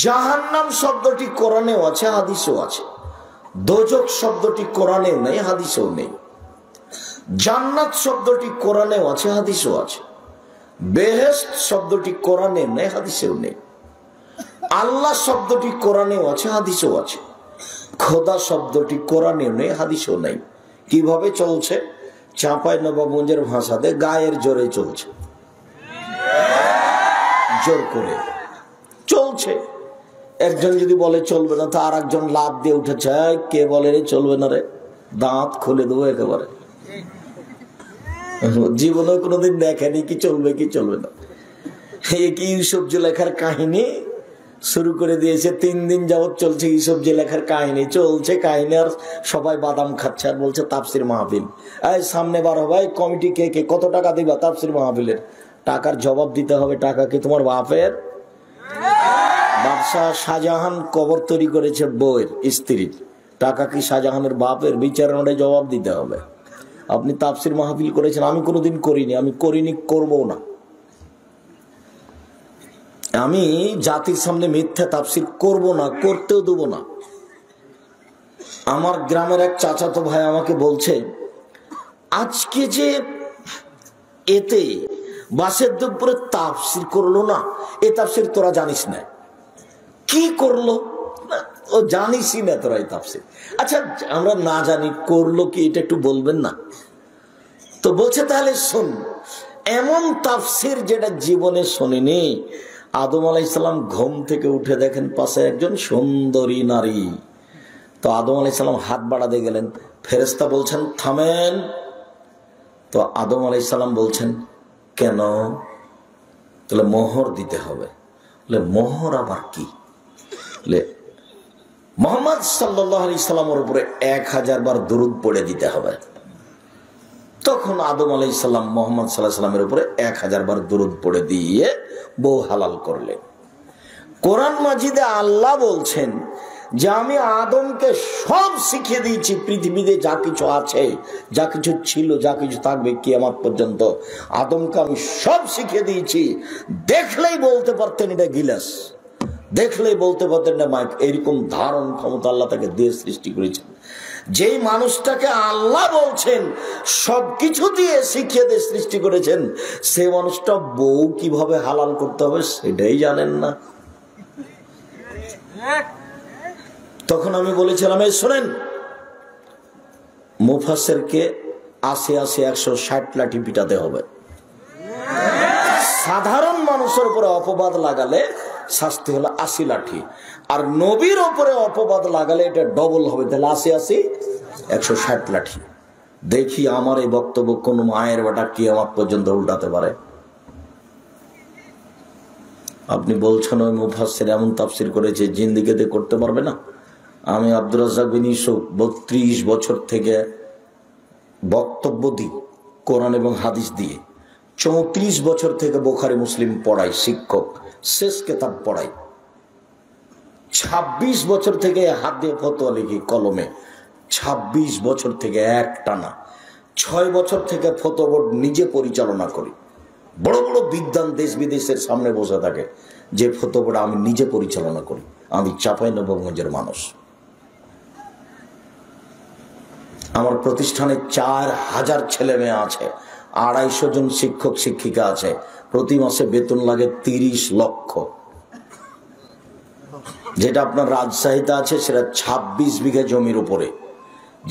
জাহান্নাম শব্দটি কোরআনেও আছে, হাদিসেও আছে। দোজখ শব্দটি কোরআনেও নেই, হাদিসেও নেই। জান্নাত শব্দটি কোরআনেও আছে, হাদিসেও আছে। বেহেশত শব্দটি কোরআনেও নেই, হাদিসেও নেই। আল্লাহ শব্দটি কোরআনেও আছে, হাদিসেও আছে। খোদা শব্দটি কোরআনেও নেই, হাদিসেও নেই। কিভাবে চলছে? চাঁপাইনবাবগঞ্জের ভাষাতে গায়ের জোরে চলছে, জোর করে চলছে। একজন যদি বলে চলবে না, তো আর একজন লাভ দিয়ে উঠেছে, কে বলে রে চলবে না রে, দাঁত খুলে দেবো একেবারে। জীবনে কোনোদিন দেখেনি কি চলবে কি চলবে না। কি ইউসুফ জুলেখার কাহিনী শুরু করে দিয়েছে, 3 দিন যাবৎ চলছে ইউসুফ জুলেখার কাহিনী, চলছে কাহিনী, আর সবাই বাদাম খাচ্ছে আর বলছে তাফসির মাহফিল। এই সামনে বার হবে, কমিটি কে কে কত টাকা দিবা তাফসির মাহফিলের? টাকার জবাব দিতে হবে। টাকা কি তোমার বাপের? বাদশাহ শাহজাহান কবর তৈরি করেছে বউয়ের, স্ত্রীর। টাকা কি শাহজাহানের বাপের? বিচারণে জবাব দিতে হবে। আপনি তাফসির মাহফিল করেছেন, আমি কোনোদিন করিনি, আমি করিনি, করবো না। আমি জাতির সামনে মিথ্যা তাফসির করব না, করতেও দেব না। আমার গ্রামের এক চাচাতো ভাই আমাকে বলছে, আজকে যে এতে বাসের দুপুরে তাফসির করলো না, এ তাফসির তোরা জানিস না। কি করলো? ও জানিসই না তোরা এই তাফসির। আচ্ছা আমরা না জানি, করলো কি এটা একটু বলবেন না? তো বলছে তাহলে শোন, এমন তাফসির যেটা জীবনে শোনেনি। আদম আলাইহিস সালাম ঘুম থেকে উঠে দেখেন পাশে একজন সুন্দরী নারী। তো আদম আলাইহিস সালাম হাত বাড়াতে গেলেন, ফেরেশতা বলছেন থামেন। তো আদম আলাইহিস সালাম বলছেন কেন? তাহলে মোহর দিতে হবে। বলে মোহর আবার কি? বলে মুহাম্মদ সাল্লাল্লাহু আলাইহি সাল্লামের উপরে 1000 বার দরুদ পড়ে দিতে হবে। তখন আদম আলাইহিস সালাম মুহাম্মদ সাল্লাল্লাহু আলাইহি সাল্লামের উপরে 1000 বার দরুদ পড়ে দিয়ে বউ হালাল করলেন। কোরআন মাজিদে আল্লাহ বলছেন যে আমি আদমকে সব শিখিয়ে দিয়েছি, পৃথিবীতে যা কিছু আছে, যা কিছু ছিল, যা কিছু থাকবে কিয়ামত পর্যন্ত, আদমকে আমি সব শিখিয়ে দিয়েছি। দেখলেই বলতে পারতেন এটা গিলাস, দেখলেই বলতে পারতেন না মাইক। এরকম ধারণ ক্ষমতা আল্লাহ তাকে দিয়ে সৃষ্টি করেছেন। যেই মানুষটাকে আল্লাহ বলছেন সবকিছু দিয়ে শিখিয়ে দিয়ে সৃষ্টি করেছেন, সে মানুষটা বউ কিভাবে হালাল করতে হবে সেটাই জানেন না। তখন আমি বলেছিলাম, এই শোনেন, মুফাসসিরকে 80 160 লাঠি পিটাতে হবে। সাধারণ মানুষের উপরে অপবাদ লাগালে শাস্তি হলো 80 লাঠি, আর নবীর উপরে অপবাদ লাগালে এটা ডবল হবে, তাহলে 80 160 লাঠি। দেখি আমার এই বক্তব্য কোন মায়ের বেটা কিয়ামত পর্যন্ত উল্টাতে পারে। আপনি বলছেন ওই মুফাসসির এমন তাফসির করেছে জিন্দেগিতে করতে পারবে না। আমি আব্দুর রাজ্জাক বিন ইউসুফ 32 বছর থেকে বক্তব্য দিই কোরআন এবং হাদিস দিয়ে। 34 বছর থেকে বুখারী মুসলিম পড়াই, শিক্ষক, শেষ কিতাব পড়াই। 26 বছর থেকে হাত দিয়ে ফতোয়া লিখি কলমে, 26 বছর থেকে একটানা। 6 বছর থেকে ফতোয়া বোর্ড নিজে পরিচালনা করি। বড় বড় বিদ্বান দেশ বিদেশের সামনে বসে থাকে, যে ফতোয়া বোর্ড আমি নিজে পরিচালনা করি। আমি চাঁপাইনবাবগঞ্জের মানুষ। আমার প্রতিষ্ঠানে 4000 ছেলে মেয়ে আছে, 250 জন শিক্ষক শিক্ষিকা আছে। প্রতি মাসে বেতন লাগে 30 লক্ষ। যেটা আপনার রাজশাহীতে আছে সেটা 26 বিঘা জমির উপরে।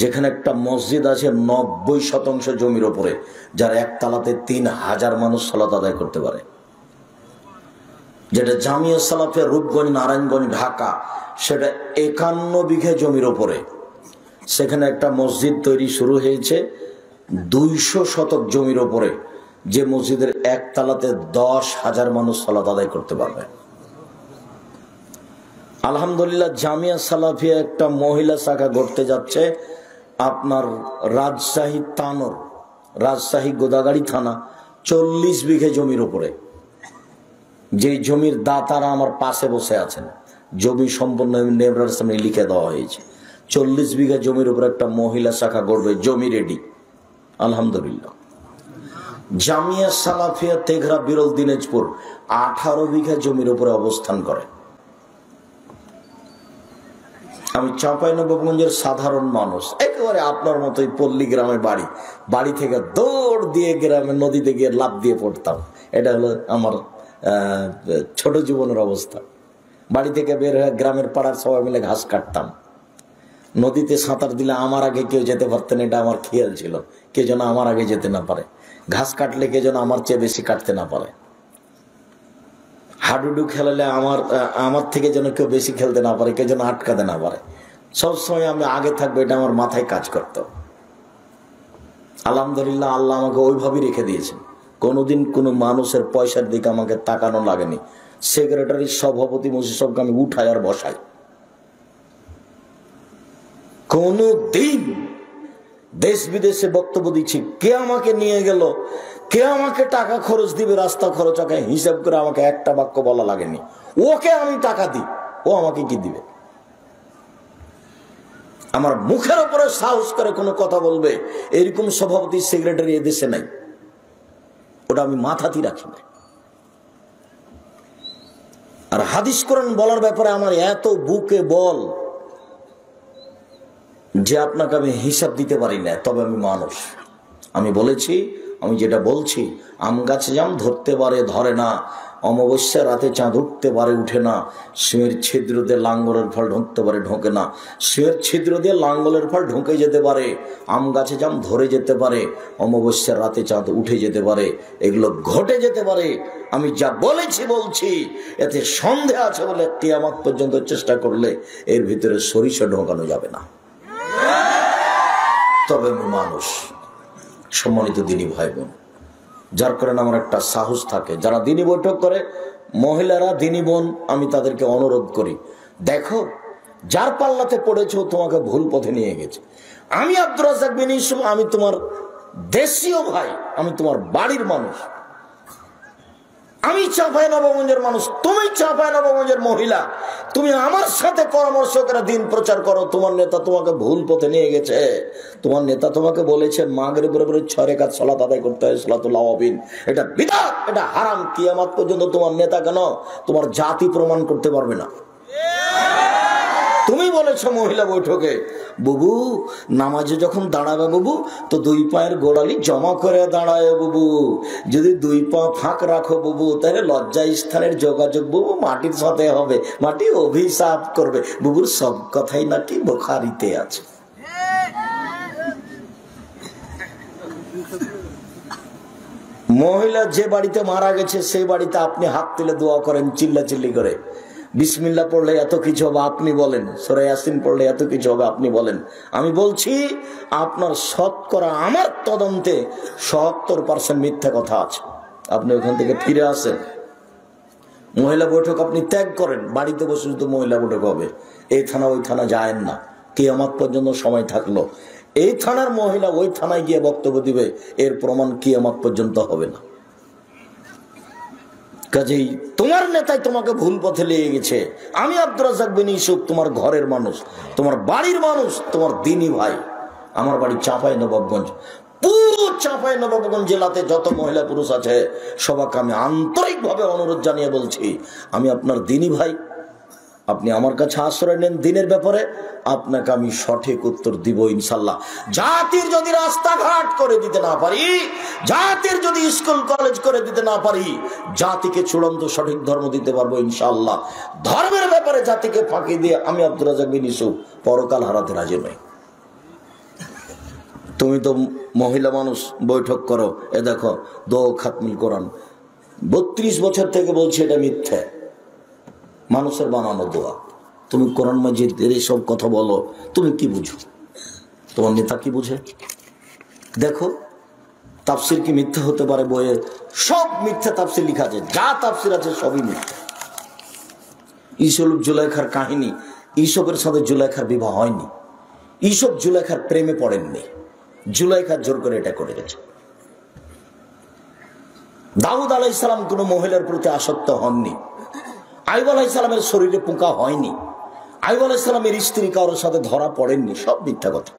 যেখানে একটা মসজিদ আছে 90% জমির উপরে, যার একতলাতে 3000 মানুষ সালাত আদায় করতে পারে। যেটা জামিয়া সালাফিয়া রূপগঞ্জ নারায়ণগঞ্জ ঢাকা, সেটা 51 বিঘা জমির উপরে। সেখানে একটা মসজিদ তৈরি শুরু হয়েছে 200 শতক জমির উপরে, যে মসজিদের একতলাতে 10,000 মানুষ সালাত আদায় করতে পারবে। আলহামদুলিল্লাহ জামিয়া সালাফিয়া একটা মহিলা শাখা গড়তে যাচ্ছে আপনার রাজশাহী তানোর, রাজশাহী গোদাগাড়ি থানা, 40 বিঘা জমির উপরে। যে জমির দাতারা আমার পাশে বসে আছেন, জমি সম্পূর্ণ নেবরার সামনে লিখে দেওয়া হয়েছে। 40 বিঘা জমির উপরে একটা মহিলা শাখা গড়বে, জমি রেডি আলহামদুলিল্লাহ। জামিয়া সালাফিয়া তেঘরা বিরল দিনাজপুর 18 বিঘা জমির উপরে অবস্থান করে। আমি চাঁপাইনবাবগঞ্জের সাধারণ মানুষ, একেবারে আপনার মতোই পল্লী গ্রামে বাড়ি। বাড়ি থেকে দৌড় দিয়ে গ্রামের নদীতে গিয়ে লাফ দিয়ে পড়তাম। এটা হলো আমার ছোট জীবনের অবস্থা। বাড়ি থেকে বের হয়ে গ্রামের পাড়ার সবাই মিলে ঘাস কাটতাম। নদীতে সাঁতার দিলে আমার আগে কেউ যেতে পারতেন, এটা আমার খেয়াল ছিল। কে যেন আমার আগে যেতে না পারে। ঘাস কাটলে কে যেন আমার চেয়ে বেশি কাটতে না পারে। হাডুডু খেলালে আমার থেকে যেন কেউ বেশি খেলতে না পারে, কেউ যেন আটকাতে না পারে। সবসময় আমি আগে থাকবো, এটা আমার মাথায় কাজ করত। আলহামদুলিল্লাহ, আল্লাহ আমাকে ওইভাবেই রেখে দিয়েছেন। কোনোদিন কোনো মানুষের পয়সার দিকে আমাকে তাকানো লাগেনি। সেক্রেটারি, সভাপতি, মসজিদ সবকে আমি উঠাই আর বসাই। কোনো দিন দেশ বিদেশে বক্তব্য দিচ্ছি, কে আমাকে নিয়ে গেল, কে আমাকে টাকা খরচ দিবে, রাস্তা খরচ হিসাব করে আমাকে একটা বাক্য বলা লাগেনি। ওকে আমি টাকা দিই, ও আমাকে কি দিবে? আমার মুখের উপরে সাহস করে কোনো কথা বলবে, এরকম সভাপতি সেক্রেটারি এদেশে নাই। ওটা আমি মাথাতেই রাখি না। আর হাদিস কোরআন বলার ব্যাপারে আমার এত বুকে বল যে আপনাকে আমি হিসাব দিতে পারি না। তবে আমি মানুষ, আমি বলেছি, আমি যেটা বলছি, আম গাছে জাম ধরতে পারে ধরে না, অমাবস্যা রাতে চাঁদ উঠতে পারে উঠে না, সিংহের ছিদ্র দিয়ে লাঙ্গলের ফল ঢুকতে পারে ঢোকে না, সিংহের ছিদ্র দিয়ে লাঙ্গলের ফল ঢুকে যেতে পারে, আম গাছে জাম ধরে যেতে পারে, অমাবস্যার রাতে চাঁদ উঠে যেতে পারে, এগুলো ঘটে যেতে পারে। আমি যা বলেছি বলছি, এতে সন্দেহ আছে বলে কিয়ামত পর্যন্ত চেষ্টা করলে এর ভিতরে সরিষা ঢোকানো যাবে না। তবে আমি মানুষ। সম্মানিত দিনী ভাই বোন, যার কারণে আমার একটা সাহস থাকে। যারা দিনী বৈঠক করে, মহিলারা, দিনী বোন, আমি তাদেরকে অনুরোধ করি, দেখো যার পাল্লাতে পড়েছ তোমাকে ভুল পথে নিয়ে গেছে। আমি আব্দুর রাজ্জাক বিন ইউসুফ, আমি তোমার দেশীয় ভাই, আমি তোমার বাড়ির মানুষ। আমি চাঁপাইনবাবগঞ্জের মানুষ, তুমি চাঁপাইনবাবগঞ্জের মহিলা। তুমি আমার সাথে পরামর্শ করে দিন প্রচার করো। তোমার নেতা তোমাকে ভুল পথে নিয়ে গেছে। তোমার নেতা তোমাকে বলেছে মাগরিবের পরে 6 রাকাত সালাত আদায় করতে হয়, সালাতুল আওয়াবিন। এটা বিদআত, এটা হারাম। কিয়ামত পর্যন্ত তোমার নেতা কেন তোমার জাতি প্রমাণ করতে পারবে না। তুমি বলেছো মহিলা বৈঠকে, বুবু নামাজে যখন দাঁড়াবে বুবু, তো 2 পায়ের গোড়ালি জমা করে দাঁড়ায় বুবু। যদি 2 পা ফাঁক রাখো বুবু, তাহলে লজ্জা স্থানের যোগাযোগ বুবু মাটির সাথে হবে, মাটি অভিশাপ করবে। বুবুর সব কথাই নাকি বুখারীতে আছে। মহিলা যে বাড়িতে মারা গেছে সেই বাড়িতে আপনি হাত তুলে দোয়া করেন, চিল্লাচিল্লি করে। বিসমিল্লাহ পড়লে এত কিছু হবে আপনি বলেন, সূরা ইয়াসিন পড়লে এত কিছু হবে আপনি বলেন। আমি বলছি আপনার শতকরা, আমার তদন্তে ৭০% মিথ্যা কথা আছে। আপনি ওখান থেকে ফিরে আসেন, মহিলা বৈঠক আপনি ত্যাগ করেন, বাড়িতে বসে শুধু মহিলা বৈঠক হবে। এই থানা ওই থানা যায়েন না, কিয়ামত পর্যন্ত সময় থাকলো। এই থানার মহিলা ওই থানায় গিয়ে বক্তব্য দিবে, এর প্রমাণ কিয়ামত পর্যন্ত হবে না। কাজেই তোমার নেতাই তোমাকে ভুল পথে লেগে গেছে। আমি আব্দুর রাজ্জাক বিন ইউসুফ তোমার ঘরের মানুষ, তোমার বাড়ির মানুষ, তোমার দিনী ভাই। আমার বাড়ি চাঁপাইনবাবগঞ্জ। পুরো চাঁপাইনবাবগঞ্জ জেলাতে যত মহিলা পুরুষ আছে সবাইকে আমি আন্তরিকভাবে অনুরোধ জানিয়ে বলছি, আমি আপনার দিনী ভাই। আপনি আমার কাছে আশ্রয় নেন দিনের ব্যাপারে, আপনাকে আমি সঠিক উত্তর দিব ইনশাল্লাহ। জাতির যদি রাস্তাঘাট করে দিতে না পারি, জাতির যদি স্কুল কলেজ করে দিতে না পারি, জাতিকে চূড়ান্ত সঠিক ধর্ম দিতে পারবো ইনশাল্লাহ। ধর্মের ব্যাপারে জাতিকে ফাঁকি দিয়ে আমি আব্দুর রাজ্জাক বিন ইউসুফ পরকাল হারাতে রাজি নই। তুমি তো মহিলা মানুষ, বৈঠক করো, এ দেখো দোয়া খাতমুল কোরআন 32 বছর থেকে বলছি এটা মিথ্যা, মানুষের বানানো দোয়া। তুমি কোরআন মাজিদের এইসব কথা বলো, তুমি কি বুঝো? তোমার নেতা কি বুঝে? দেখো তাফসির কি মিথ্যা হতে পারে? বইয়ে সব মিথ্যা তাফসির লিখা আছে, যা তাফসির আছে সবই মিথ্যা। ইসুফ জুলাইখার কাহিনী, ইসবের সাথে জুলাইখার বিবাহ হয়নি, ইসব জুলাইখার প্রেমে পড়েননি, জুলাইখার জোর করে এটা করে গেছে। দাউদ আলাইহিস সালাম কোনো মহিলার প্রতি আসক্ত হননি, আইয়ুব আলাইহিস সালামের শরীরে পোকা হয়নি, আইয়ুব আলাইহিস সালামের স্ত্রী কারোর সাথে ধরা পড়েননি, সব মিথ্যা কথা।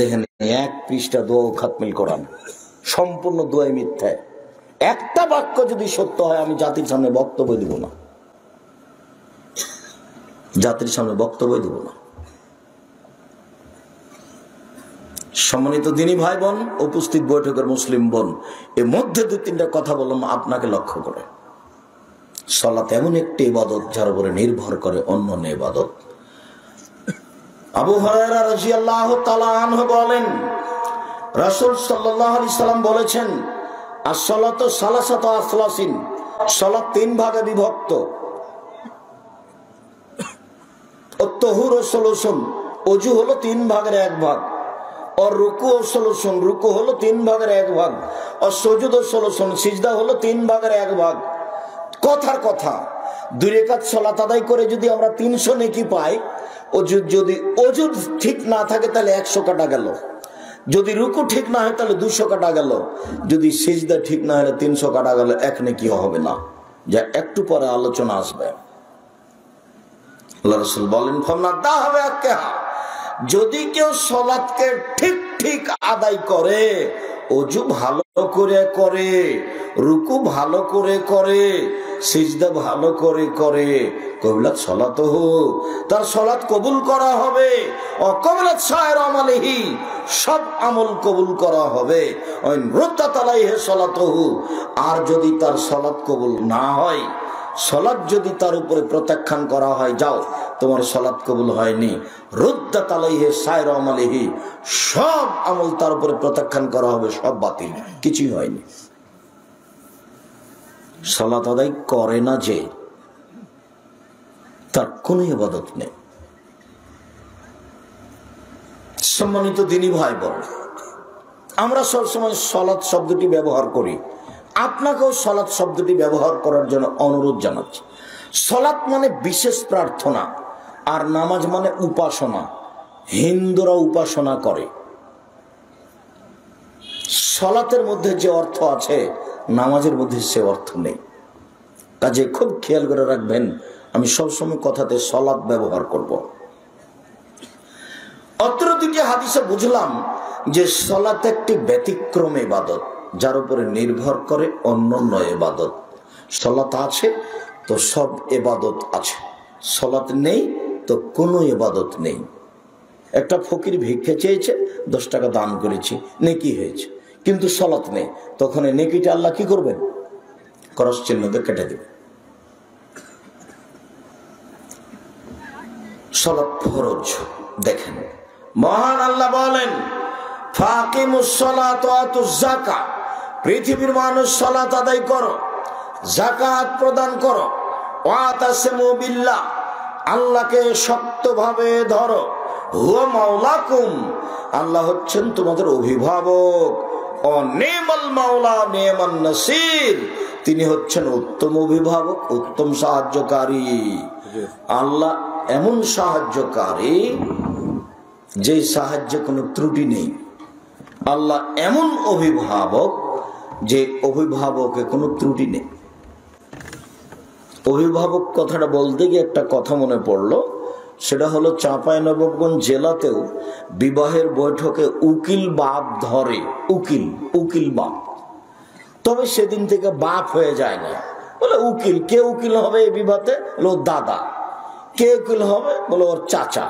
দেখেন 1 পৃষ্ঠা দোয়া খাতমুল কোরআন, সম্পূর্ণ দোয়াই মিথ্যা। একটা বাক্য যদি সত্য হয় আমি জাতির সামনে বক্তব্য দিব না। জাতির সামনে বক্তব্য দেব না। সম্মানিত দিনী ভাই বোন, উপস্থিত বৈঠকের মুসলিম বোন, এর মধ্যে 2-3টা কথা বললাম আপনাকে লক্ষ্য করে। সালাত এমন একটি ইবাদত যার উপরে নির্ভর করে অন্যান্য ইবাদত। আবু হুরায়রা রাদিয়াল্লাহু তাআলা আনহু বলেন, রাসূল সাল্লাল্লাহু আলাইহি সাল্লাম বলেছেন, as-salatu salasatu aslasin, সালাত 3 ভাগে বিভক্ত। at-tahur solution, ওযু হলো 3 ভাগের 1 ভাগ, আর রুকু সলিউশন, রুকু হলো 3 ভাগের 1 ভাগ, আর সুজুদ সলিউশন, সিজদা হলো 3 ভাগের 1 ভাগ। কথার কথা, 2 রাকাত সালাত আদায় করে যদি আমরা 300 নেকি পাই, যদি ওযু ঠিক না থাকে তাহলে 100 কাটা গেল, যদি রুকু ঠিক না হয় তাহলে 200 কাটা গেল, যদি সিজদা ঠিক না হলে 300 কাটা গেল, 1 নেকি হবে না, যা একটু পরে আলোচনা আসবে। আল্লাহ রাসূল বলেন, ফামনাদা হবে আকেহা, যদি কেউ সালাতকে ঠিক ঠিক আদায় করে, ওযু ভালো করে করে, রুকু ভালো করে করে, সিজদা ভালো করে করে, কবিলাত সালাতুহু, তার সালাত কবুল করা হবে। অকবিলাত সায়ের আমালিহি, সব আমল কবুল করা হবে। ওয়াইন রুদ্দাত আলাইহি সালাতুহু, আর যদি তার সালাত কবুল না হয়, সালাত যদি তার উপরে প্রত্যাখ্যান করা হয়, যাও তোমার সালাত কবুল হয়নি, রুদ্দাত আলাইহি সায়ের আমালিহি, সব আমল তার উপরে প্রত্যাখ্যান করা হবে, সব বাতিল, কিছুই হয়নি। সালাত আদায় করে না যে, তার কোনো ইবাদত নেই। সম্মানিত দিনী ভাই বোন, আমরা সবসময় সালাত শব্দটি ব্যবহার করি, আপনাকেও সালাত শব্দটি ব্যবহার করার জন্য অনুরোধ জানাচ্ছি। সালাত মানে বিশেষ প্রার্থনা, আর নামাজ মানে উপাসনা। হিন্দুরা উপাসনা করে। সালাতের মধ্যে যে অর্থ আছে, নামাজের মধ্যে সে অর্থ নেই। কাজে খুব খেয়াল করে রাখবেন, আমি সবসময় কথাতে সালাত ব্যবহার করব। অত্র 2টি হাদিসে বুঝলাম যে সালাত একটি ব্যতিক্রম ইবাদত, যার উপরে নির্ভর করে অন্যান্য ইবাদত। সালাত আছে তো সব ইবাদত আছে, সালাত নেই তো কোনো ইবাদত নেই। একটা ফকির ভিক্ষা চেয়েছে, 10 টাকা দান করেছি, নেকি হয়েছে, কিন্তু সালাত নেই, তখন এই নেকিটা আল্লাহ কি করবেন? ক্রস চিহ্ন দিয়ে কেটে দেবে। সালাত ফরজ। দেখেন, মহান আল্লাহ বলেন, ফাকিমুস সালাত ওয়া আতুজ যাকাত, পৃথিবীর মানুষ সালাত আদায় করো, যাকাত প্রদান করো, ওয়া তাসিমু বিল্লাহ, আল্লাহকে শক্তভাবে ধরো, হুয়া মাওলাকুম, আল্লাহ হচ্ছেন তোমাদের অভিভাবক, ও নিমাল মাওলা নিমান নাসির, তিনি হচ্ছেন উত্তম অভিভাবক, উত্তম সাহায্যকারী। আল্লাহ এমন সাহায্যকারী যে সাহায্যে কোনো ত্রুটি নেই। আল্লাহ এমন অভিভাবক যে অভিভাবকে কোনো ত্রুটি নেই। অভিভাবক কথাটা বলতে গিয়ে একটা কথা মনে পড়লো, সেটা হলো চাঁপাইনবাবগঞ্জ জেলাতেও বিবাহের বৈঠকে উকিল বাপ ধরে, উকিল বাপ, তবে সেদিন থেকে বাপ হয়ে যায় না। বলে উকিল, কে উকিল হবে এই বিবাহে? বলে ওর দাদা। কে উকিল হবে? বলে ওর চাচা।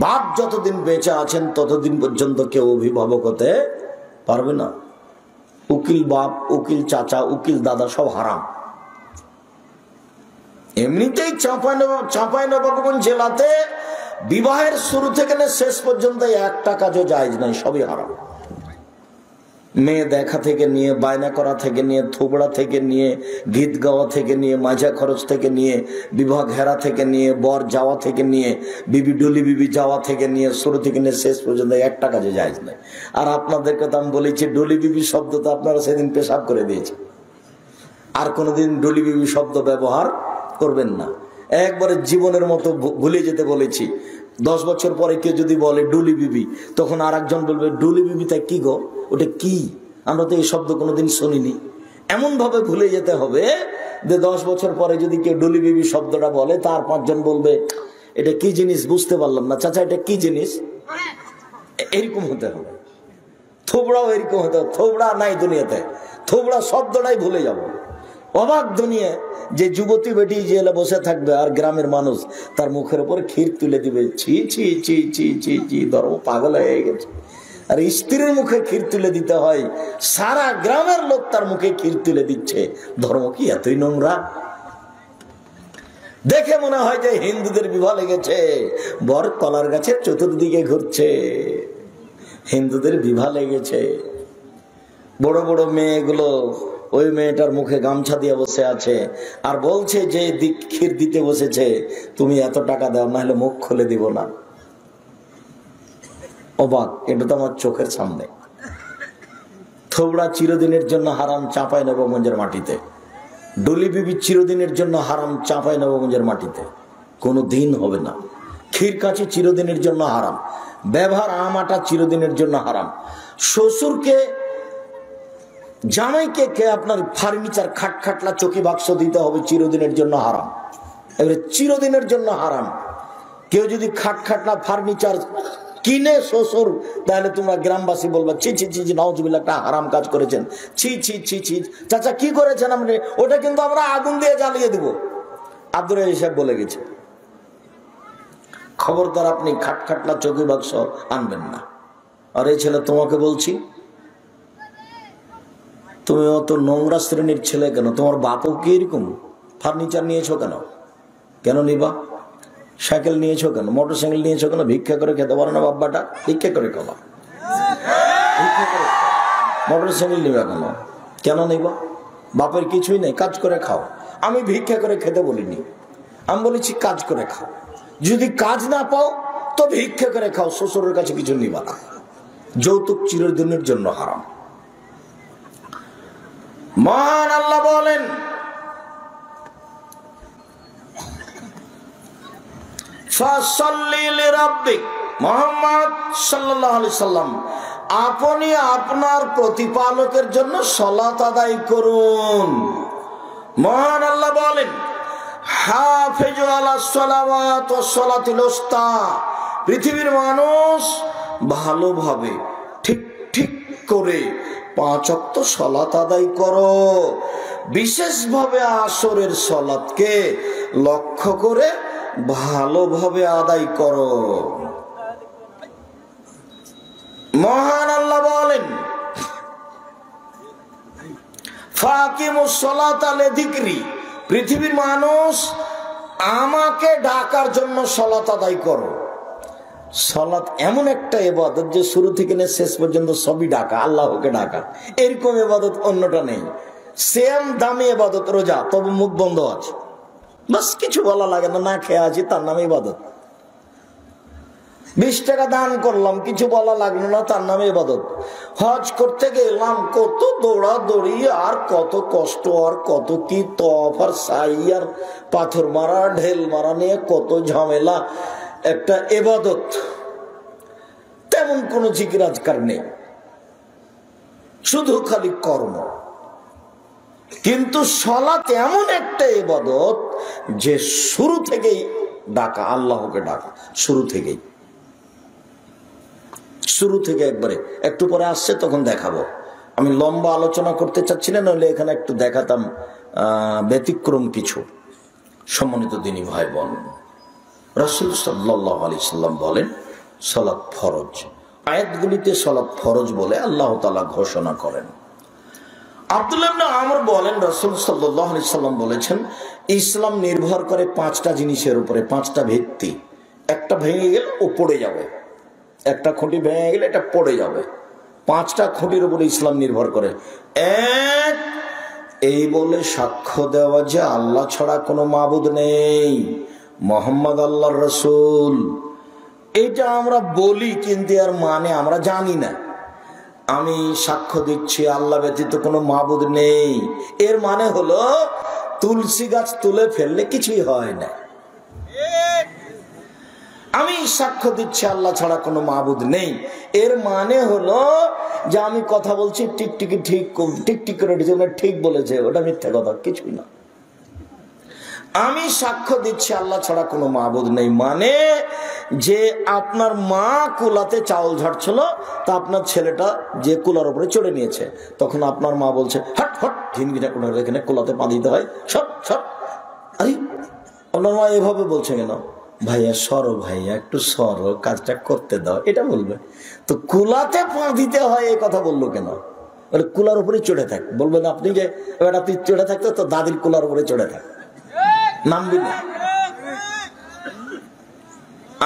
বাপ যতদিন বেঁচে আছেন ততদিন পর্যন্ত কেউ অভিভাবক হতে পারবে না। উকিল বাপ, উকিল চাচা, উকিল দাদা সব হারাম। এমনিতেই চাঁপাইনবাবগঞ্জ জেলাতে বিবাহের শুরু থেকে শেষ পর্যন্ত একটা কাজও জায়েজ নাই, সবই হারাম। মেয়ে দেখা থেকে নিয়ে, বায়না করা থেকে নিয়ে, থোবড়া থেকে নিয়ে, গীত গাওয়া থেকে নিয়ে, মাজা খরচ থেকে নিয়ে, বিবাহ ঘেরা থেকে নিয়ে, বর যাওয়া থেকে নিয়ে, বিবি ডলি বিবি যাওয়া থেকে নিয়ে, শুরু থেকে নিয়ে শেষ পর্যন্ত একটা কাজে জায়েজ নাই। আর আপনাদেরকে তো আমি বলেছি, ডলি বিবি শব্দ তো আপনারা সেদিন পেশাব করে দিয়েছে, আর কোনোদিন ডলি বিবি শব্দ ব্যবহার করবেন না। একবারে জীবনের মতো ভুলে যেতে বলেছি। 10 বছর পরে কেউ যদি বলে ডুলি বিবি, তখন আর একজন বলবে ডুলি বিবি তা কি গো, ওটা কি? আমরা তো এই শব্দ কোনোদিন শুনিনি। এমন ভাবে ভুলে যেতে হবে যে 10 বছর পরে যদি কেউ ডুলি বিবি শব্দটা বলে, তার 5 জন বলবে এটা কি জিনিস, বুঝতে পারলাম না চাচা, এটা কি জিনিস। এরকম হতে হবে। থোবড়াও এরকম হতে হবে। থোবড়া নাই দুনিয়াতে, থোবড়া শব্দটাই ভুলে যাব। অবাক দুনিয়া, যে যুবতী বেটি জেলে বসে থাকবে আর গ্রামের মানুষ তার মুখের উপর ক্ষীর তুলে দিবে, ছি ছি ছি ছি ছি ছি, ধর্ম পাগল হয়ে গেছে। আর স্ত্রীর মুখে ক্ষীর তুলে দিতে হয়, সারা গ্রামের লোক তার মুখে ক্ষীর তুলে দিচ্ছে, ধর্ম কি এতই নোংরা? দেখে মনে হয় যে হিন্দুদের বিবাহ লেগেছে, বর কলার গাছের চতুর্দিকে ঘুরছে, হিন্দুদের বিবাহ লেগেছে। বড় বড় মেয়েগুলো ওই মেয়েটার মুখে গামছা দিয়ে বসে আছে আর বলছে যে ক্ষীর দিতে বসেছে, তুমি এত টাকা দাও, না হলে মুখ খুলে দিব না। অবাক, এটা তো আমার চোখের সামনে। থোবড়া চিরদিনের জন্য হারাম চাঁপাইনবাবগঞ্জের মাটিতে, ডলি বিবি চিরদিনের জন্য হারাম চাঁপাইনবাবগঞ্জের মাটিতে, কোনো দিন হবে না। ক্ষীর কাঁচি চিরদিনের জন্য হারাম, ব্যবহার আম আটা চিরদিনের জন্য হারাম। শ্বশুরকে জামাইকে কে আপনার ফার্নিচার খাটখাটলা চকি বাক্স দিতে হবে চিরদিনের জন্য হারাম, এবারে চিরদিনের জন্য হারাম। কেউ যদি খাটখাটলা ফার্নিচার কিনে শ্বশুর, তাহলে তোমরা গ্রামবাসী বলবা ছি ছি ছি, নাউজুবিল্লাহ, একটা হারাম কাজ করেছেন, ছি ছি ছি ছি। চাচা কি করেছেন আপনি? ওটা কিন্তু আমরা আগুন দিয়ে জ্বালিয়ে দিব। আব্দুর রাজ্জাক সাহেব বলে গেছে, খবরদার আপনি খাটখাটলা চকি বাক্স আনবেন না। আর এই ছেলে তোমাকে বলছি, তুমি অত নোংরা শ্রেণীর ছেলে কেন? তোমার বাপও কি এরকম? ফার্নিচার নিয়েছো কেন? কেন নিবা? সাইকেল নিয়েছো কেন? মোটর সাইকেল নিয়েছো কেন? ভিক্ষা করে খেতে পারো না বাব্বাটা? ভিক্ষা করে খাবা, ভিক্ষা করে। মোটর সাইকেল নিবা কেন? কেন নিবা? বাপের কিছুই নেই, কাজ করে খাও। আমি ভিক্ষা করে খেতে বলিনি, আমি বলেছি কাজ করে খাও। যদি কাজ না পাও তো ভিক্ষা করে খাও, শ্বশুরের কাছে কিছু নিবা না। যৌতুক চিরদিনের জন্য হারাম। মহান আল্লাহ বলেন, ফাসাল্লি লিরাব্বিক, মুহাম্মদ সাল্লাল্লাহু আলাইহি সাল্লাম, আপনি আপনার প্রতিপালকের জন্য সালাত আদায় করুন। মহান আল্লাহ বলেন, হাফিজু আলাস সালাওয়াত ওয়াস সালাতিল উস্তা, পৃথিবীর মানুষ ভালোভাবে ঠিক ঠিক করে 5 ওয়াক্ত সালাত আদায় করো, বিশেষভাবে আসরের সালাতকে লক্ষ্য করে ভালোভাবে আদায় করো। মহান আল্লাহ বলেন, ফাকিমুস সালাতা লিযিকরি, পৃথিবীর মানুষ আমাকে ডাকার জন্য সালাত আদায় করো। সালাত এমন একটা ইবাদত যে শুরু থেকে নিয়ে শেষ পর্যন্ত সবই ডাকা, আল্লাহকে ডাকা। এরকম ইবাদত অন্যটা নেই। সেম দামি ইবাদত রোজা, তবে মুখ বন্ধ আছে, বাস কিছু বলা লাগে না, না খেয়ে আছি, তার নামে ইবাদত। 20 টাকা দান করলাম, কিছু বলা লাগলো না, তার নামে ইবাদত। হজ করতে গেলাম, কত দৌড়াদৌড়ি আর কত কষ্ট আর কত কি তওয়াফ আর সাই আর পাথর মারা ঢেল মারা নিয়ে কত ঝামেলা, একটা ইবাদত। তেমন কোনো জিকির আজকার নেই, শুধু খালি কর্ম। কিন্তু সালাত এমন একটা ইবাদত যে শুরু থেকেই ডাকা, আল্লাহকে ডাকা, শুরু থেকেই, শুরু থেকে একবারে। একটু পরে আসছে তখন দেখাবো, আমি লম্বা আলোচনা করতে চাচ্ছি না, নইলে এখানে একটু দেখাতাম ব্যতিক্রম কিছু। সম্মানিত দিনী ভাই বোন, রাসূল সাল্লাল্লাহু আলাইহি সাল্লাম বলেন সালাত ফরজ। আয়াতগুলিতে সালাত ফরজ বলে আল্লাহ তাআলা ঘোষণা করেন। আব্দুল্লাহ ইবনে আমর বলেন, রাসূল সাল্লাল্লাহু আলাইহি সাল্লাম বলেছেন, ইসলাম নির্ভর করে 5টা জিনিসের উপরে, 5টা ভিত্তি। একটা ভেঙে গেলে ও পড়ে যাবে, একটা খুঁটি ভেঙে গেলে এটা পড়ে যাবে। 5টা খুঁটির উপরে ইসলাম নির্ভর করে। এক, এই বলে সাক্ষ্য দেওয়া যে আল্লাহ ছাড়া কোনো মাবুদ নেই, মুহাম্মদ আল্লাহর রাসূল। এটা আমরা বলি, কিন্তু এর মানে আমরা জানি না। আমি সাক্ষ্য দিচ্ছি আল্লাহ ব্যতীত কোনো মাবুদ নেই, এর মানে হলো তুলসী গাছ তুলে ফেললে কিছুই হয় না। আমি সাক্ষ্য দিচ্ছি আল্লাহ ছাড়া কোনো মাবুদ নেই, এর মানে হলো যে আমি কথা বলছি টিকটিকি টিকটিক করে ঠিক বলেছে, ওটা মিথ্যা কথা, কিছুই না। আমি সাক্ষ্য দিচ্ছি আল্লাহ ছাড়া কোনো মাবুদ নেই মানে যে আপনার মা কুলাতে চাউল ঝাড়ছিল, তা আপনার ছেলেটা যে কুলার উপরে চড়ে নিয়েছে, তখন আপনার মা বলছে হাট, হট ঝিনগিটা কোনো এখানে কোলাতে পা দিতে হয়, সব সব। আরে আপনার মা এভাবে বলছে কেন? ভাইয়া সরো, ভাইয়া একটু সরো, কাজটা করতে দাও, এটা বলবে। তো কুলাতে পা দিতে হয় এই কথা বললো কেন? কুলার উপরে চড়ে থাক বলবেন আপনি, যে এবার তুই চড়ে থাকতো তো দাদির কুলার উপরে চড়ে থাক, নামবি না।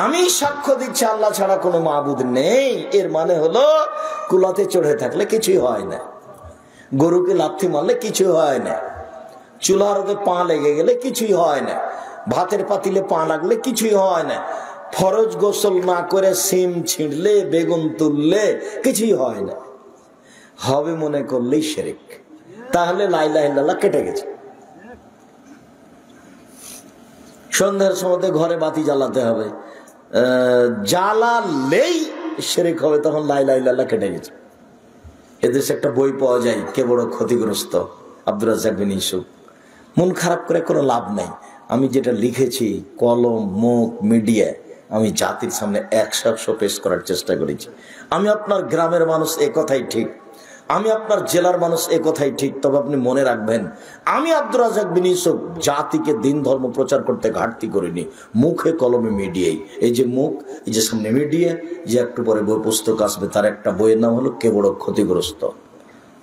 আমি সাক্ষ্য দিচ্ছি আল্লাহ ছাড়া কোনো মাবুদ নেই, এর মানে হলো কুলাতে চড়ে থাকলে কিছুই হয় না, গরুকে লাথি মারলে কিছু হয় না, চুলার ওকে পা লেগে গেলে কিছুই হয় না, ভাতের পাতিলে পা লাগলে কিছুই হয় না, ফরজ গোসল না করে সিম ছিঁড়লে বেগুন তুললে কিছুই হয় না, হবে মনে করলেই শিরক। তাহলে লা ইলাহা ইল্লাল্লাহ কেটে গেছে। সন্ধ্যার সময় ঘরে বাতি জ্বালাতে হবে, জ্বালালেই শিরক হবে, তখন লা ইলাহা ইল্লাল্লাহ কেটে গেছে। এদেশে একটা বই পাওয়া যায়, কে বড় ক্ষতিগ্রস্ত, আব্দুর রাজ্জাক বিন ইউসুফ। মন খারাপ করে কোনো লাভ নাই, আমি যেটা লিখেছি কলম মুখ মিডিয়া আমি জাতির সামনে 100 পেশ করার চেষ্টা করেছি। আমি আপনার গ্রামের মানুষ, এ কথাই ঠিক, আমি আপনার জেলার মানুষ, এ কথাই ঠিক। তবে আপনি মনে রাখবেন, আমি আব্দুর রাজ্জাক বিন ইউসুফ জাতিকে দিন ধর্ম প্রচার করতে ঘাটতি করিনি, মুখে কলমে মিডিয়াই। এই যে মুখ, এই যে সামনে মিডিয়া, যে একটু পরে বই পুস্তক আসবে, তার একটা বইয়ের নাম হলো কে বড় ক্ষতিগ্রস্ত।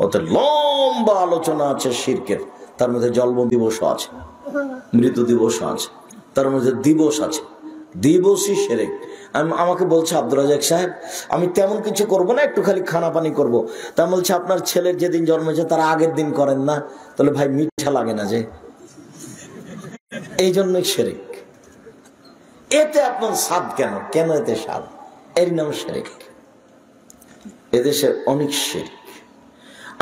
ওতে লম্বা আলোচনা আছে শিরকের, তার মধ্যে জন্ম দিবসও আছে, মৃত্যু দিবসও আছে, তার মধ্যে দিবস আছে, দিবসই শিরক। আমাকে বলছে আব্দুর রাজ্জাক সাহেব আমি তেমন কিছু করব না, একটু খালি খানা পানি করবো। তা বলছে আপনার ছেলের যেদিন জন্ম হয়েছে তার আগের দিন করেন না? তাহলে ভাই মিঠা লাগে না যে, এই জন্যই শিরক। এতে আপনার স্বাদ কেন? কেন এতে স্বাদ? এর নাম শিরক। এদেশে অনেক শিরক।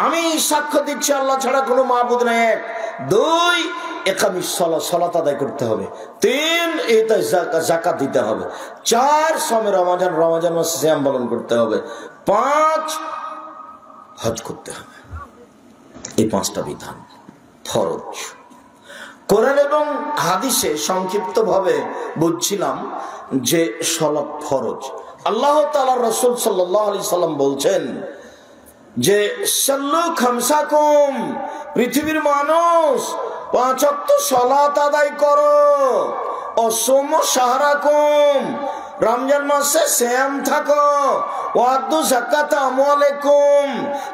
আমি সাক্ষ্য দিচ্ছি আল্লাহ ছাড়া কোনো মাবুদ নাই, এক। দুই, একামিস সালাত আদায় করতে হবে। তিন, এটা যাকাত দিতে হবে। চার, সমে রমজান মাসে সিয়াম পালন করতে হবে। পাঁচ, হজ করতে হবে। এই পাঁচটা বিধান ফরজ। কোরআন এবং হাদিসে সংক্ষিপ্ত ভাবে বুঝছিলাম যে সালাত ফরজ। আল্লাহ তাআলা রাসূল সাল্লাল্লাহু আলাইহি সাল্লাম বলছেন যে সাল্লু খামসাকুম, পৃথিবীর মানুষ 5 ওয়াক্ত সালাত আদায় করো। অসম শাহরাকুম, রমজান মাসে সিয়াম থাকো। ওয়াদু যাকাত আমওয়ালিকুম,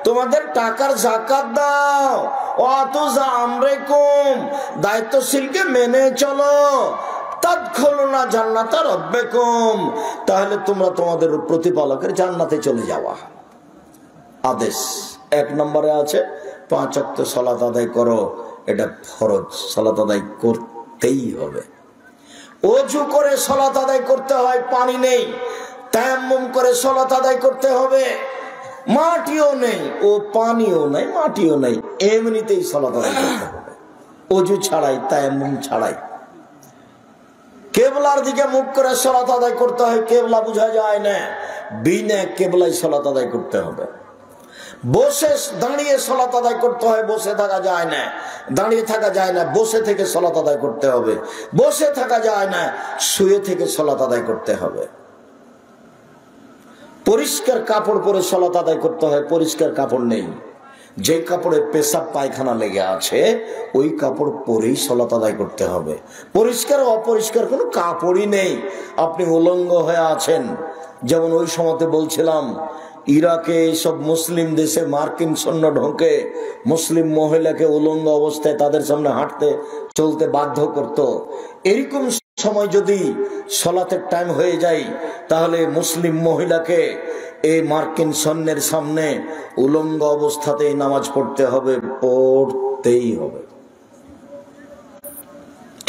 তোমাদের টাকার যাকাত দাও। ওয়াতু আমরিকুম, দায়িত্বশীলকে মেনে চলো। তাদখুলুনা জান্নাতা রাব্বিকুম, তাহলে তোমরা তোমাদের প্রতিপালকের জান্নাতে চলে যাওয়া। আদেশ 1 নম্বরে আছে 5 ওয়াক্ত সালাত আদায় করো, এটা ফরজ, সালাত আদায় করতেই হবে। ওযু করে সালাত আদায় করতে হয়, পানি নেই, তায়াম্মুম করে সালাত আদায় করতে হবে। মাটিও নেই, ও পানিও নাই, মাটিও নাই, এমনিতেই সালাত আদায় করতে হবে, ওযু ছাড়াই, তায়াম্মুম ছাড়াই। কেবলার দিকে মুখ করে সালাত আদায় করতে হয়, কেবলা বোঝা যায় না, বিনা কেবলাই সালাত আদায় করতে হবে। বসে দাঁড়িয়ে সালাত আদায় করতে হয়, বসে থাকা যায় না, দাঁড়িয়ে থাকা যায় না, বসে থেকে সালাত আদায় করতে হবে। বসে থাকা যায় না, শুয়ে থেকে সালাত আদায় করতে হবে। পরিষ্কার কাপড় পরে সালাত আদায় করতে হয়, পরিষ্কার কাপড় নেই, যে কাপড়ে পেশাব পায়খানা লেগে আছে ওই কাপড় পরেই সালাত আদায় করতে হবে। পরিষ্কার অপরিষ্কার কোনো কাপড়ই নেই, আপনি উলঙ্গ হয়ে আছেন। যেমন ওই সময়তে বলছিলাম, ইরাকে এইসব মুসলিম দেশে মার্কিন সৈন্য ঢোকে, মুসলিম মহিলাকে উলঙ্গ অবস্থায় তাদের সামনে হাঁটতে চলতে বাধ্য করত। এরকম সময় যদি সালাতের টাইম হয়ে যায়, তাহলে মুসলিম মহিলাকে এই মার্কিন সৈন্যের সামনে উলঙ্গ অবস্থাতেই নামাজ পড়তে হবে, পড়তেই হবে।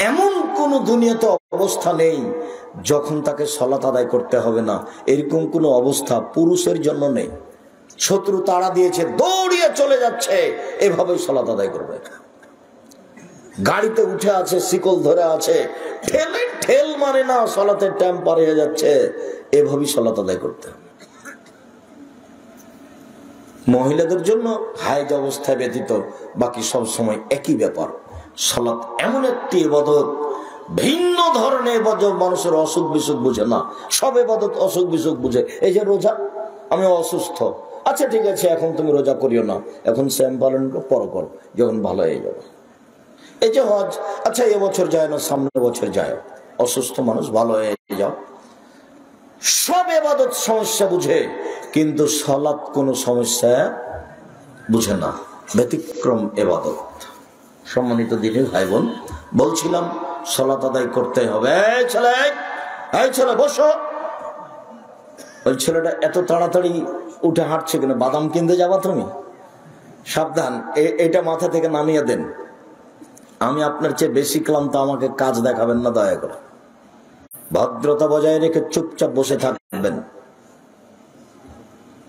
এমন কোন দুনিয়াতে অবস্থা নেই যখন তাকে সালাত আদায় করতে হবে না, এরকম কোন অবস্থা পুরুষের জন্য নেই। শত্রু তাড়া দিয়েছে, দৌড়িয়ে চলে যাচ্ছে, এভাবেই সালাত আদায় করবে। গাড়িতে উঠে আছে, শিকল ধরে আছে, ঠেলে ঠেল মানে না, সালাতের টাইম পার হয়ে যাচ্ছে, এভাবেই সালাত আদায় করতে হবে। মহিলাদের জন্য হায়েজ অবস্থায় ব্যতীত বাকি সব সময় একই ব্যাপার। সালাত এমন একটি ইবাদত, ভিন্ন ধরনের ইবাদত, মানুষের অসুখ বিসুখ বুঝে না, সব ইবাদত অসুখ বিসুখ বুঝে। এই যে রোজা, আমি অসুস্থ, আচ্ছা ঠিক আছে, এখন তুমি রোজা করিও না, এখন শ্যাম পালন পর করো, যখন ভালো হয়ে যাবে। এই যে হজ, আচ্ছা এবছর যায় না, সামনের বছর যায়, অসুস্থ মানুষ, ভালো হয়ে যাও। সব ইবাদত সমস্যা বুঝে, কিন্তু সালাত কোনো সমস্যা বুঝে না, ব্যতিক্রম ইবাদত। সম্মানিত দিনী ভাই বোন, বলছিলাম সালাত আদায় করতে হবে। এই ছেলে বসো। ওই ছেলেটা এত তাড়াতাড়ি উঠে হাঁটছে কেন? বাদাম কিনতে যাবা তুমি? সাবধান, এটা মাথা থেকে নামিয়ে দেন। আমি আপনার চেয়ে বেশি ক্লান্ত, আমাকে কাজ দেখাবেন না দয়া করে। ভদ্রতা বজায় রেখে চুপচাপ বসে থাকবেন।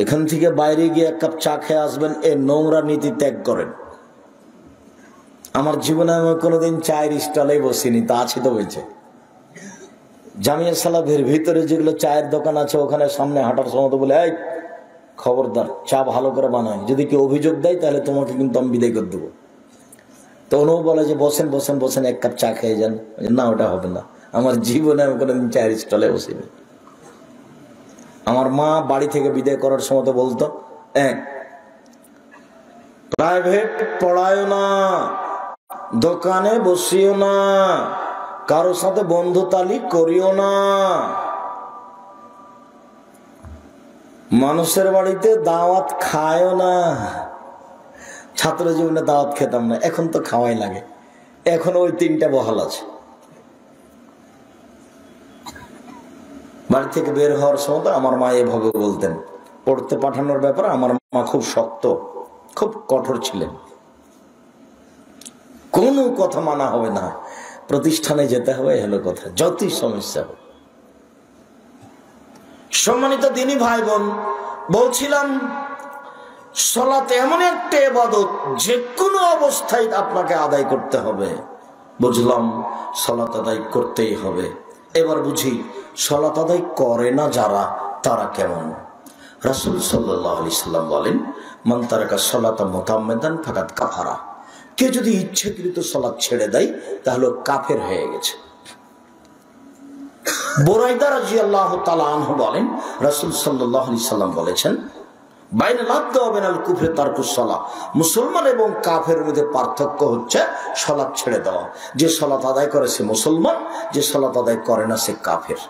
এখান থেকে বাইরে গিয়ে এক কাপ চা খেয়ে আসবেন, এ নোংরা নীতি ত্যাগ করেন। আমার জীবনে আমি কোনোদিন চায়ের স্টলে বসিনি, তা আছে তো বেঁচে। জামিয়া সালাফের ভিতরে যেগুলো চায়ের দোকান আছে, ওখানে সামনে হাঁটার সময় তো বলে, এই খবরদার, চা ভালো করে বানায়, যদি কেউ অভিযোগ দেয় তাহলে তোমাকে কিন্তু আমি বিদায় করে দেবো। তো ওনাও বলে যে বসেন বসেন বসেন, এক কাপ চা খেয়ে যান। না, ওটা হবে না। আমার জীবনে আমি কোনোদিন চায়ের স্টলে বসিনি। আমার মা বাড়ি থেকে বিদায় করার সময় তো বলতো, প্রাইভেট পড়ায় না, দোকানে বসিও না, কারোর সাথে বন্ধুতালি করিও না, মানুষের বাড়িতে দাওয়াত খায়ও না। ছাত্র জীবনে দাওয়াত খেতাম না, এখন তো খাওয়াই লাগে। এখন ওই তিনটা বহাল আছে। বাড়ি থেকে বের হওয়ার সময় আমার মা এভাবে বলতেন, পড়তে পাঠানোর ব্যাপারে আমার মা খুব শক্ত, খুব কঠোর ছিলেন। কোনো কথা মানা হবে না, প্রতিষ্ঠানে যেতে হবে, হলো কথা, যতই সমস্যা হোক। সম্মানিত দিনী ভাই বোন, বলছিলাম সালাত এমন একটা ইবাদত, যে কোনো অবস্থায় আপনাকে আদায় করতে হবে। বুঝলাম সালাত আদায় করতেই হবে। এবার বুঝি সালাত আদায় করে না যারা, তারা কেমন। রাসূল সাল্লাল্লাহু আলাইহি সাল্লাম বলেন, মান তারাকা সালাতা মুতাআম্মিদান ফাকাদ কাফারা। কে যদি ইচ্ছাকৃত সালাত ছেড়ে দেয়, তাহলে কাফের হয়ে গেছে। বুরাইদা রাদিয়াল্লাহু তাআলা আনহু বলেন, রাসূল সাল্লাল্লাহু আলাইহি সাল্লাম বলেছেন, বাইনাল আবদি ওয়া বাইনাল কুফরি তারকুস সালাহ। মুসলমান এবং কাফেরের মধ্যে পার্থক্য হচ্ছে সালাত ছেড়ে দেওয়া। যে সালাত আদায় করে সে মুসলমান, যে সালাত আদায় করে না সে কাফের।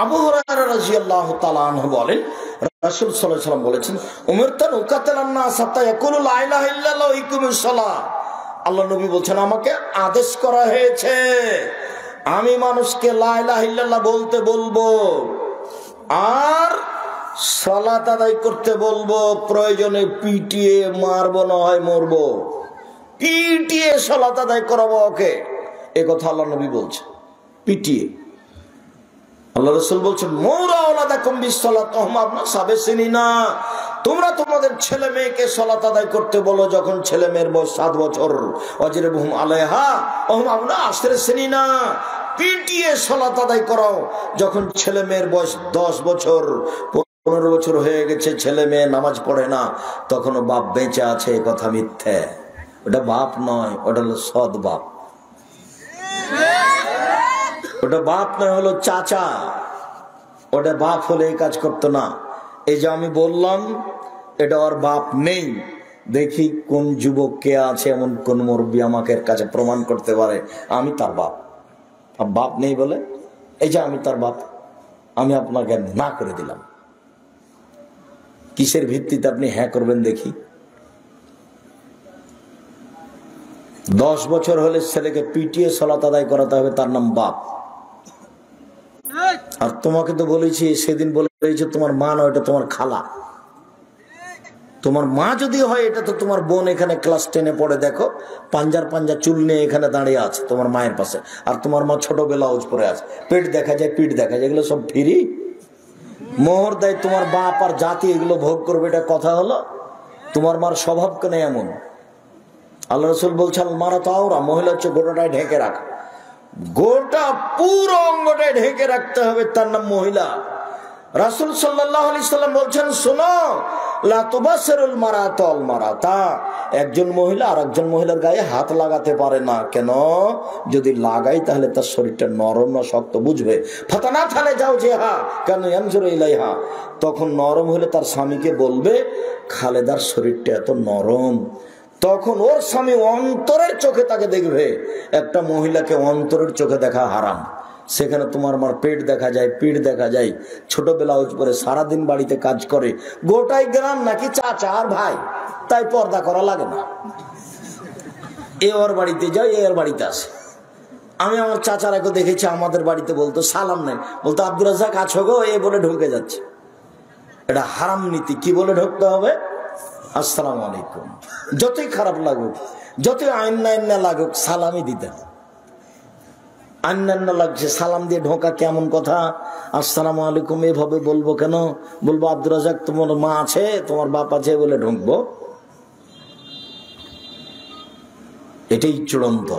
আবু হুরায়রা রাদিয়াল্লাহু তাআলা আনহু বলেন, রাসূল সাল্লাল্লাহু আলাইহি ওয়াসাল্লাম বলেছেন, উমিরতু আন উকাতিলান নাস হাত্তা ইয়াকুলু লা ইলাহা ইল্লাল্লাহ ওয়া ইকুমুস সালাহ। আল্লাহ নবী বলছেন, আমাকে আদেশ করা হয়েছে আমি মানুষকে লা ইলাহা ইল্লাল্লাহ বলতে বলবো আর সালাত আদায় করতে বলবো। প্রয়োজনে পিটিয়ে মারবো, না হয় মরবো, পিটিয়ে সালাত আদায় করাবো ওকে। এ কথা আল্লাহ নবী বলছে, পিটিয়ে। আল্লাহ রাসূল বলছেন, মৌরা ওলাদাকুম বিসসালাত ওয়া হুম আবনাউনা। তোমরা তোমাদের ছেলে মেয়েকে সালাত আদায় করতে বলো যখন ছেলে মেয়ের বয়স 7 বছর। ওয়াজরিবহুম আলাইহা ওয়া হুম আবনাউনা। পিটিয়ে সালাত আদায় করাও যখন ছেলে মেয়ের বয়স 10 বছর। 15 বছর হয়ে গেছে, ছেলে মেয়ে নামাজ পড়ে না, তখনও বাপ বেঁচে আছে, এ কথা মিথ্যে। ওটা বাপ নয়, ওটা হলো সৎ বাপ। ওটা বাপ নয়, হলো চাচা। ওটা বাপ হলে এই কাজ করতো না। এই যে আমি বললাম এটা ওর বাপ নেই, দেখি কোন যুবক কে আছে এমন কোন মুরব্বী আমাকে কাছে প্রমাণ করতে পারে আমি তার বাপ। বাপ নেই বলে এই যে আমি তার বাপ, আমি আপনাকে না করে দিলাম। কিসের ভিত্তিতে আপনি হ্যাঁ করবেন দেখি? 10 বছর হলে ছেলেকে পিটিয়ে সালাত আদায় করাতে হবে, তার নাম বাপ। আর তোমাকে তো বলেছি, সেদিন বলেছি তোমার মা নয়, এটা তোমার খালা। তোমার মা যদি হয়, এটা তো তোমার বোন। এখানে ক্লাস 10-এ পড়ে, দেখো পাঞ্জার চুল নিয়ে এখানে দাঁড়িয়ে আছে তোমার মায়ের পাশে। আর তোমার মা ছোট ব্লাউজ পরে আছে, পেট দেখা যায়, পিঠ দেখা যায়, এগুলো সব ফ্রি। মোহর দেয় তোমার বাপ আর জাতি, এগুলো ভোগ করবে, এটা কথা হলো? তোমার মার স্বভাব কেন এমন? আল্লাহ রাসূল বলছেন, মারা তো আওরা, মহিলা হচ্ছে গোটাটাই ঢেকে রাখা, গোটা পুরো অঙ্গটাই ঢেকে রাখতে হবে, তার নাম মহিলা। রাসূল সাল্লাল্লাহু আলাইহি সাল্লাম বলছেন, শোনো, লা তুবাসসিরুল মারাতাল মারাতা, একজন মহিলা আর একজন মহিলার গায়ে হাত লাগাতে পারে না। কেন? যদি লাগাই তাহলে তার শরীরটা নরম না শক্ত বুঝবে। ফাতানা থালে যাও যেহা কেন ইয়ানজুরু ইলাইহা, তখন নরম হলে তার স্বামীকে বলবে খালেদার শরীরটা এত নরম। তখন ওর স্বামী অন্তরের চোখে তাকে দেখবে। একটা মহিলাকে অন্তরের চোখে দেখা হারাম। সেখানে তোমার মার পেট দেখা যায়, পিঠ দেখা যায়, ছোট ব্লাউজ পরে সারাদিন বাড়িতে কাজ করে, গোটাই গ্রাম নাকি চাচা আর ভাই, তাই পর্দা করা লাগে না। এ ওর বাড়িতে যাই, এ ওর বাড়িতে আসে। আমি আমার চাচারাকে দেখেছি আমাদের বাড়িতে বলতো সালাম নেই, বলতো আব্দুর রাজ্জাক আছো গো, এ বলে ঢুকে যাচ্ছে। এটা হারাম নীতি। কি বলে ঢুকতে হবে? আসসালামু আলাইকুম। যতই খারাপ লাগুক, যতই আইন্না লাগুক, সালামই দিতে হবে। আইন্না লাগছে, সালাম দিয়ে ঢোকা কেমন কথা? আসসালামু আলাইকুম এভাবে বলবো কেন? বলবো আব্দুর রাজ্জাক তোমার মা আছে, তোমার বাপ আছে বলে ঢুকবো। এটাই চূড়ান্ত,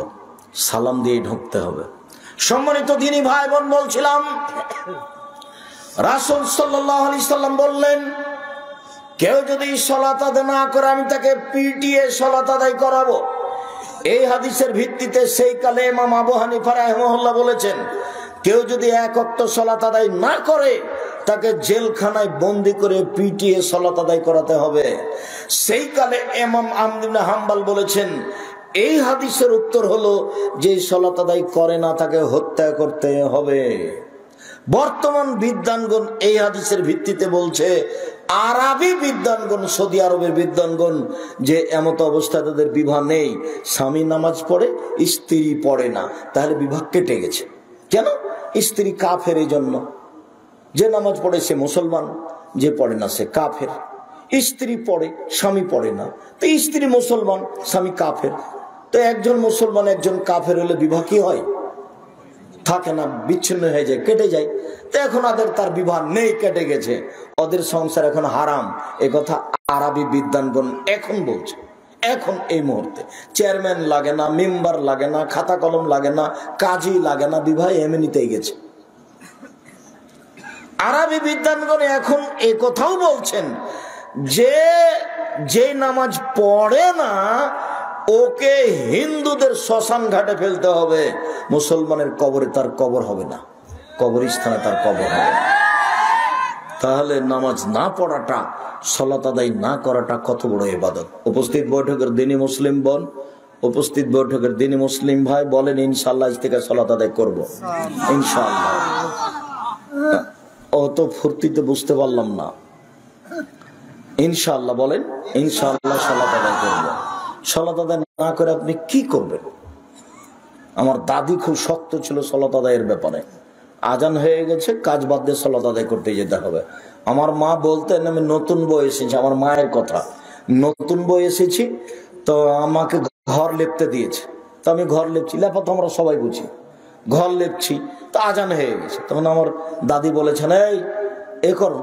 সালাম দিয়ে ঢুকতে হবে। সম্মানিত দিনী ভাই বোন, বলছিলাম রাসূল সাল্লাল্লাহু আলাইহি সাল্লাম বললেন, কেউ যদি সালাত আদায় না করে আমি তাকে পিটিয়ে সালাত আদায় করাবো। এই হাদিসের ভিত্তিতে সেই কালে ইমাম আবু হানিফা রাহিমাহুল্লাহ বলেছেন, কেউ যদি এক ওয়াক্ত সালাত আদায় না করে তাকে জেলখানায় বন্দি করে পিটিয়ে সালাত আদায় করাতে হবে। সেই কালে ইমাম আহমদ ইবনে হাম্বল বলেছেন, এই হাদিসের উত্তর হলো যে সালাত আদায় করে না তাকে হত্যা করতে হবে। বর্তমান বিদ্বানগণ এই হাদিসের ভিত্তিতে বলছে, আরবি বিদ্বানগণ, সৌদি আরবের বিদ্বানগণ, যে এমত অবস্থায় তাদের বিবাহ নেই। স্বামী নামাজ পড়ে, স্ত্রী পড়ে না, তাহলে বিবাহ কেটে গেছে। কেন? স্ত্রী কাফের, এই জন্য। যে নামাজ পড়ে সে মুসলমান, যে পড়ে না সে কাফের। স্ত্রী পড়ে, স্বামী পড়ে না, তো স্ত্রী মুসলমান, স্বামী কাফের। তো একজন মুসলমান একজন কাফের হলে বিবাহ কি হয়? থাকে না, বিচ্ছিন্ন হয়ে যায়, কেটে যায়। তো এখন তার বিবাহ নেই, কেটে গেছে, ওদের সংসার এখন হারাম। এ কথা আরবি বিদ্বানগণ এখন বলছে। এখন এই মুহূর্তে চেয়ারম্যান লাগে না, মেম্বার লাগে না, খাতা কলম লাগে না, কাজী লাগে না, বিবাহ এমনিতেই গেছে। আরবি বিদ্বানগণ এখন এই কথাও বলছেন যে নামাজ পড়ে না ওকে হিন্দুদের শ্মশান ঘাটে ফেলতে হবে, মুসলমানের কবরে তার কবর হবে না, কবরস্থানে তার কবর হবে। তাহলে নামাজ না পড়াটা, সালাত আদায় না করাটা কত বড় ইবাদত। উপস্থিত বৈঠকের দিনী মুসলিম বোন, উপস্থিত বৈঠকের দিনী মুসলিম ভাই, বলেন ইনশাআল্লাহ আজ থেকে সালাত আদায় করবো ইনশাআল্লাহ। অত ফুর্তিতে বুঝতে পারলাম না। ইনশাআল্লাহ বলেন, ইনশাআল্লাহ সালাত আদায় করবো। সালাত আদায় না করে আপনি কি করবেন? আমার দাদি খুব শক্ত ছিল সালাত আদায়ের ব্যাপারে। আজান হয়ে গেছে, কাজ বাদ দিয়ে সালাত আদায় করতে যেতে হবে। আমার মা বলতেন, আমি নতুন বই এসেছি, আমার মায়ের কথা, নতুন বই এসেছি তো আমাকে ঘর লেপতে দিয়েছে। তো আমি ঘর লেপছি, লেপা তো আমরা সবাই বুঝি, ঘর লেপছি, তো আজান হয়ে গেছে। তখন আমার দাদি বলেছেন, এই করো,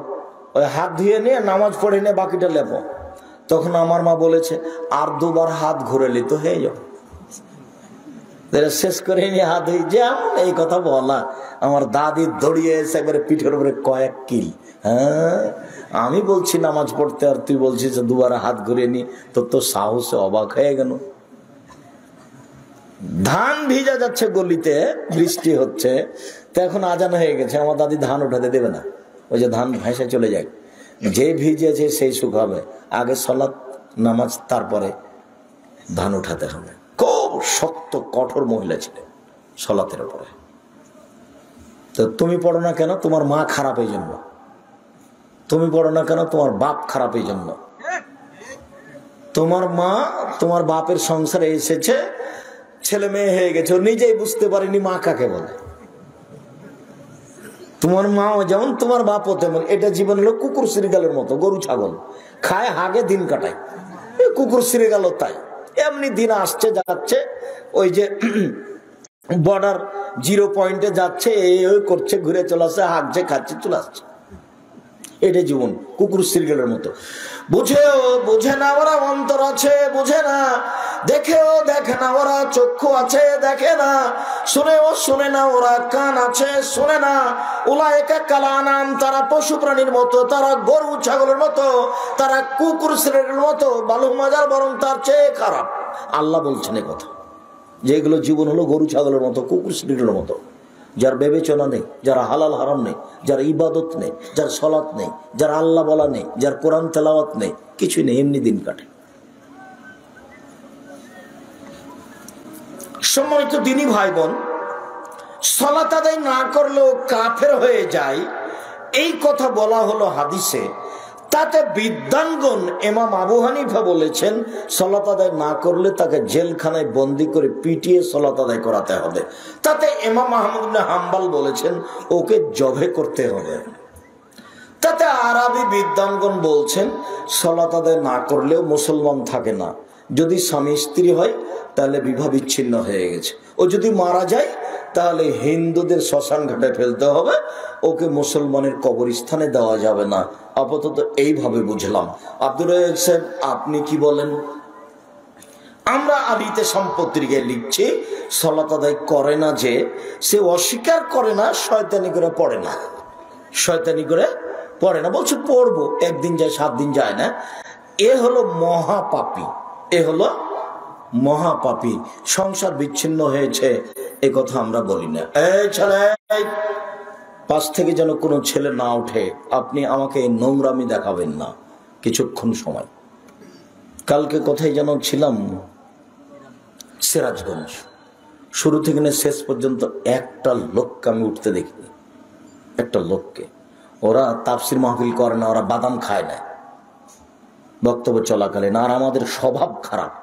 ওই হাত ধুয়ে নিয়ে নামাজ পড়ে নিয়ে বাকিটা লেপো। তখন আমার মা বলেছে, আর দুবার হাত ঘুরে নিত হয়ে যাও, শেষ করে নিয়ে হাত ধুই। যেমন এই কথা বলা, আমার দাদি দড়িয়ে এসে একবারে পিঠের উপরে কয়েক কিল। হ্যাঁ, আমি বলছি নামাজ পড়তে, আর তুই বলছিস দুবার হাত ঘুরিয়ে নি, তোর তো সাহসে অবাক হয়ে গেল। ধান ভিজা যাচ্ছে গলিতে, বৃষ্টি হচ্ছে, তো এখন আজান হয়ে গেছে, আমার দাদি ধান উঠাতে দেবে না, ওই যে ধান ভেসে চলে যায়। যে ভিজেছে সেই সুখ হবে, আগে সালাত নামাজ, তারপরে ধান উঠাতে হবে। খুব শক্ত কঠোর মহিলা ছিলেন সালাতের উপরে। তো তুমি পড়ো না কেন? তোমার মা খারাপ এই জন্য। তুমি পড়ো না কেন? তোমার বাপ খারাপ এই জন্য। তোমার মা তোমার বাপের সংসারে এসেছে, ছেলে মেয়ে হয়ে গেছে, ও নিজেই বুঝতে পারেনি মা কাকে বলে। তোমার মাও যেমন তোমার বাপও তেমন। এটা জীবন হলো কুকুর শ্রীগালের মতো, গরু ছাগল খায়, হাগে, দিন কাটায়। কুকুর শ্রীগালও তাই, এমনি দিন আসছে যাচ্ছে, ওই যে বর্ডার 0 পয়েন্টে যাচ্ছে, এই করছে, ঘুরে চলে আসছে, হাঁকছে, খাচ্ছে, চলে আসছে। এটা জীবন কুকুর শ্রীগালের মতো। বুঝে না ওরা, অন্তর আছে বুঝে না, দেখেও দেখে না ওরা, চক্ষু আছে দেখে না, শুনেও শোনে না, ওরা কান আছে শোনে না। উলাইকা কাল আনাম, তারা পশু প্রাণীর মতো, তারা গরু ছাগলের মতো, তারা কুকুর শ্রেণীর মতো, বালু মাজার বরং তার চেয়ে খারাপ। আল্লাহ বলছেন এই কথা, যেগুলো জীবন হলো গরু ছাগলের মতো, কুকুর শ্রেণীর মতো, যার বিবেচনা নেই, যার হালাল হারাম নেই, যার ইবাদত নেই, যার সলাত নেই, যার আল্লাহ বলা নেই, যার কোরআন তেলাওয়াত নেই, কিছুই নেই, এমনি দিন কাটে। সম্মানিত দিনী ভাই বোন, সালাত আদায় না করলেও কাফের হয়ে যায়, এই কথা বলা হলো হাদিসে। তাতে বিদ্বানগণ ইমাম আবু হানিফা বলেছেন সালাত আদায় না করলে তাকে জেলখানায় বন্দি করে পিটিয়ে সালাত আদায় করাতে হবে। তাতে ইমাম আহমদ ইবনে হাম্বল বলেছেন ওকে জবে করতে হবে। তাতে আরবি বিদ্বানগণ বলছেন সালাত আদায় না করলেও মুসলমান থাকে না। যদি স্বামী স্ত্রী হয় তাহলে বিবাহ বিচ্ছিন্ন হয়ে গেছে। ও যদি মারা যায় তাহলে হিন্দুদের শ্মশান ঘাটে ফেলতে হবে, ওকে মুসলমানের কবরস্থানে দেওয়া যাবে না। আপাতত এইভাবে বুঝলাম। আব্দুর রাজ্জাক সাহেব, আপনি কি বলেন? আমরা আদিতে সম্পত্তিকে লিখছি সালাত আদায় করে না, যে সে অস্বীকার করে না, শয়তানি করে পড়ে না, শয়তানি করে পড়ে না, বলছে পড়বো, একদিন যায় 7 দিন যায় না। এ হলো মহাপাপী, এ হলো মহাপাপী। সংসার বিচ্ছিন্ন হয়েছে এ কথা আমরা বলি না। এই ছেলে, পাশ থেকে যেন কোনো ছেলে না ওঠে, আপনি আমাকে নোংরামি দেখাবেন না কিছুক্ষণ সময়। কালকে কোথায় যেন ছিলাম, সিরাজগঞ্জ, শুরু থেকে শেষ পর্যন্ত একটা লোককে আমি উঠতে দেখিনি, একটা লোককে। ওরা তাফসির মাহফিল করে না, ওরা বাদাম খায় না বক্তব্য চলাকালীন। আর আমাদের স্বভাব খারাপ,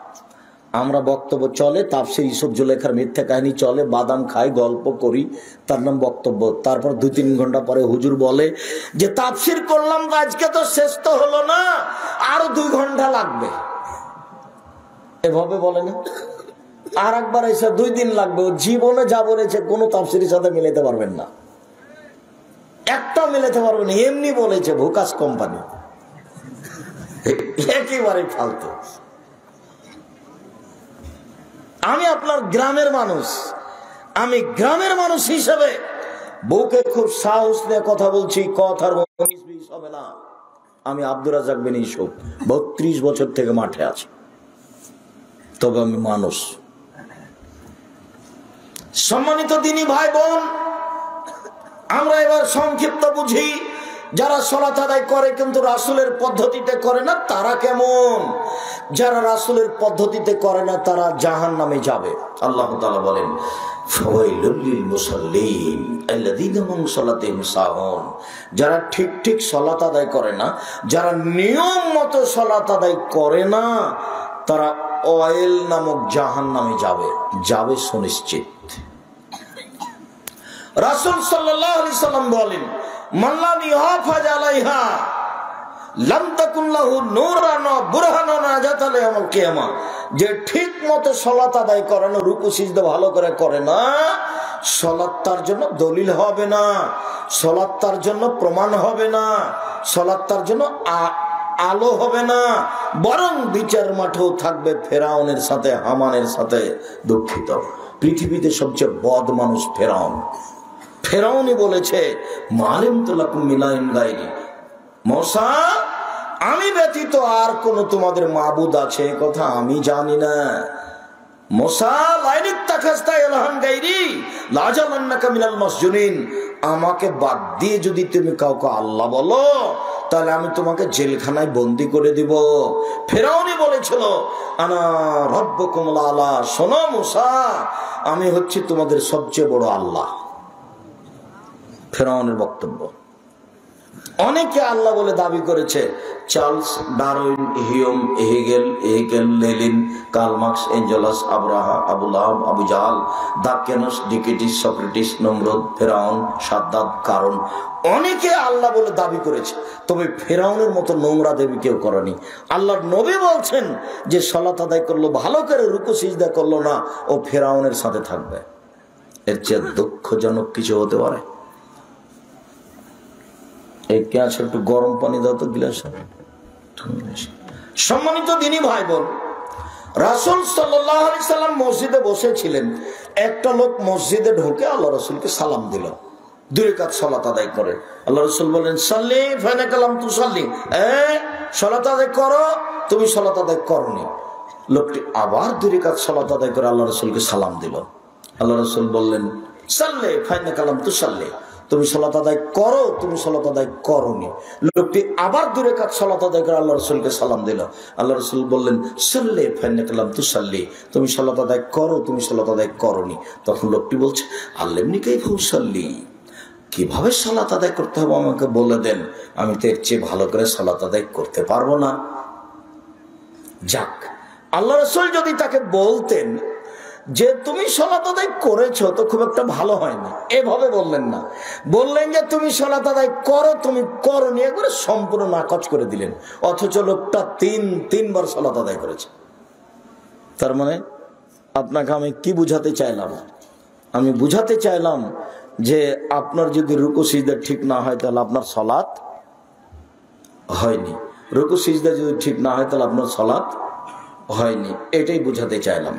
আমরা বক্তব্য চলে, তাফসির ইউসুফ জুলেখার মিথ্যা কাহিনী চলে, বাদাম খাই, গল্প করি, তার নাম বক্তব্য। তারপর 2-3 ঘন্টা পরে হুজুর বলে যে তাফসির করলাম তো আজকে তো শেষ তো হলো না, আরো 2 ঘন্টা লাগবে, এভাবে বলে না। আর একবার এসে 2 দিন লাগবে। ও জীবনে যা বলেছে কোনো তাফসিরের সাথে মিলাতে পারবেন না, একটা মিলাতে পারবেন না, এমনি বলেছে, ভুকাস কোম্পানি, একেবারে ফালতু। আমি আপনার গ্রামের মানুষ, আমি গ্রামের মানুষ হিসেবে বউকে খুব সাহস নিয়ে কথা বলছি, কথার হবে না। আমি আব্দুর রাজ্জাক বিন ইউসুফ, 32 বছর থেকে মাঠে আছি, তবে আমি মানুষ। সম্মানিত দিনী ভাই বোন, আমরা এবার সংক্ষিপ্ত বুঝি। যারা সালাত আদায় করে কিন্তু রাসূলের পদ্ধতিতে করে না, তারা কেমন? যারা রাসূলের পদ্ধতিতে করে না তারা জাহান্নামে যাবে। আল্লাহ তাআলা বলেন, ফাওয়াইলুল লিল মুসাল্লিন আল্লাযীনা হুম সালাতিহিম সাহুন। যারা ঠিক ঠিক সালাত আদায় করে না, যারা নিয়ম মতো সালাত আদায় করে না, তারা ওয়াইল নামক জাহান্নামে যাবে, যাবে সুনিশ্চিত। রাসূল সাল্লাল্লাহু আলাইহি সাল্লাম বলেন, মান লাম ইয়াহাফাজ আলাইহা লাম তাকুন লাহু নূরান ওয়া বুরহানুন নাজাত ইয়াউমুল কিয়ামা। যে ঠিক মতো সালাত আদায় করে না, রুকু সিজদা ভালো করে করে না, সালাত তার জন্য দলিল হবে না, সালাত তার জন্য প্রমাণ হবে না, সালাত তার জন্য আলো হবে না, বরং বিচার মাঠেও থাকবে ফেরাউনের সাথে, হামানের সাথে। দুঃখিত, পৃথিবীতে সবচেয়ে বদ মানুষ ফেরাউন। ফেরাউনই বলেছে, মালিম তো লাকুম মিলাইন গায়রি, মুসা আমি ব্যতীত আর কোন তোমাদের মাবুদ আছে কথা আমি জানি না। মুসা লাইনিক তাখাস্তা ইলাহান গায়রি লাজালান্নাকা মিনাল মাসজুনিন, আমাকে বাদ দিয়ে যদি তুমি কাউকে আল্লাহ বলো তাহলে আমি তোমাকে জেলখানায় বন্দি করে দিব। ফেরাউনই বলেছিল, আনা রব্বুকুমুল আলা, শোনো মুসা, আমি হচ্ছি তোমাদের সবচেয়ে বড় আল্লাহ। ফেরাউনের বক্তব্য। অনেকে আল্লাহ বলে দাবি করেছে, Charles Darwin, Hume, Hegel, Lenin, Karl Marx, Engels, Abraha, Abu Lahab, Abu Jahal, Daqyanus, ডিকেটিস, সক্রেটিস, নমরুদ, ফেরাউন, সাদ্দাত, কারণ অনেকে আল্লাহ বলে দাবি করেছে, তবে ফেরাউনের মতো নোংরা দেবী কেউ করেনি। আল্লাহর নবী বলছেন যে সালাত আদায় করলো, ভালো করে রুকু সিজদা করলো না, ও ফেরাউনের সাথে থাকবে। এর চেয়ে দুঃখজনক কিছু হতে পারে? একটু গরম পানি দাও তো গ্লাসে। সম্মানিত দিনী ভাই বোন, রাসূল সাল্লাল্লাহু আলাইহি সাল্লাম মসজিদে বসেছিলেন, একটা লোক মসজিদে ঢোকে আল্লাহ রাসূলকে সালাম দিল, 2 রাকাত সালাত আদায় করে। আল্লাহ রাসূল বলেন, সাল্লি ফাইনাকা লাম তুসাল্লি, সালাত আদায় করো, তুমি সালাত আদায় করনি। লোকটি আবার 2 রাকাত সালাত আদায় করে আল্লাহ রাসূলকে সালাম দিল। আল্লাহ রাসূল বললেন, সাল্লি ফাইনাকা লাম তুসাল্লি, তুমি সালাত আদায় করো, তুমি সালাত আদায় করনি। লোকটি আবার 2 রাকাত সালাত আদায় করে আল্লাহ রাসূলকে সালাম দিল। আল্লাহ রাসূল বললেন, সাল্লি ফাইনাকা লাম তুসাল্লি, তুমি সালাত আদায় করো, তুমি সালাত আদায় করনি। তখন লোকটি বলছে, আল্লিমনি কাইফা উসাল্লি, কিভাবে সালাত আদায় করতে হবে আমাকে বলে দেন, আমি তো এর চেয়ে ভালো করে সালাত আদায় করতে পারবো না। যাক, আল্লাহ রাসূল যদি তাকে বলতেন যে তুমি সালাত আদায় করেছো তো খুব একটা ভালো হয়নি, এভাবে বললেন না, বললেন যে তুমি সালাত আদায় করো, তুমি করনি, একবারে সম্পূর্ণ নাকচ করে দিলেন। অথচ লোকটা তিনবার সালাত আদায় করেছে। তার মানে আপনাকে আমি কি বুঝাতে চাইলাম? আমি বুঝাতে চাইলাম যে আপনার যদি রুকু সিজদা ঠিক না হয় তাহলে আপনার সালাত হয়নি, রুকু সিজদা যদি ঠিক না হয় তাহলে আপনার সালাত হয়নি, এটাই বুঝাতে চাইলাম।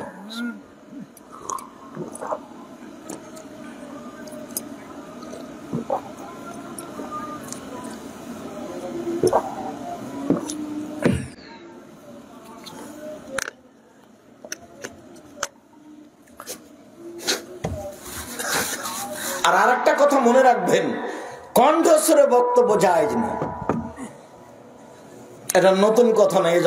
আর আরেকটা কথা মনে রাখবেন, কণ্ঠস্বরে বক্তব্য জায়েজ না, এটা নতুন কথা নয়।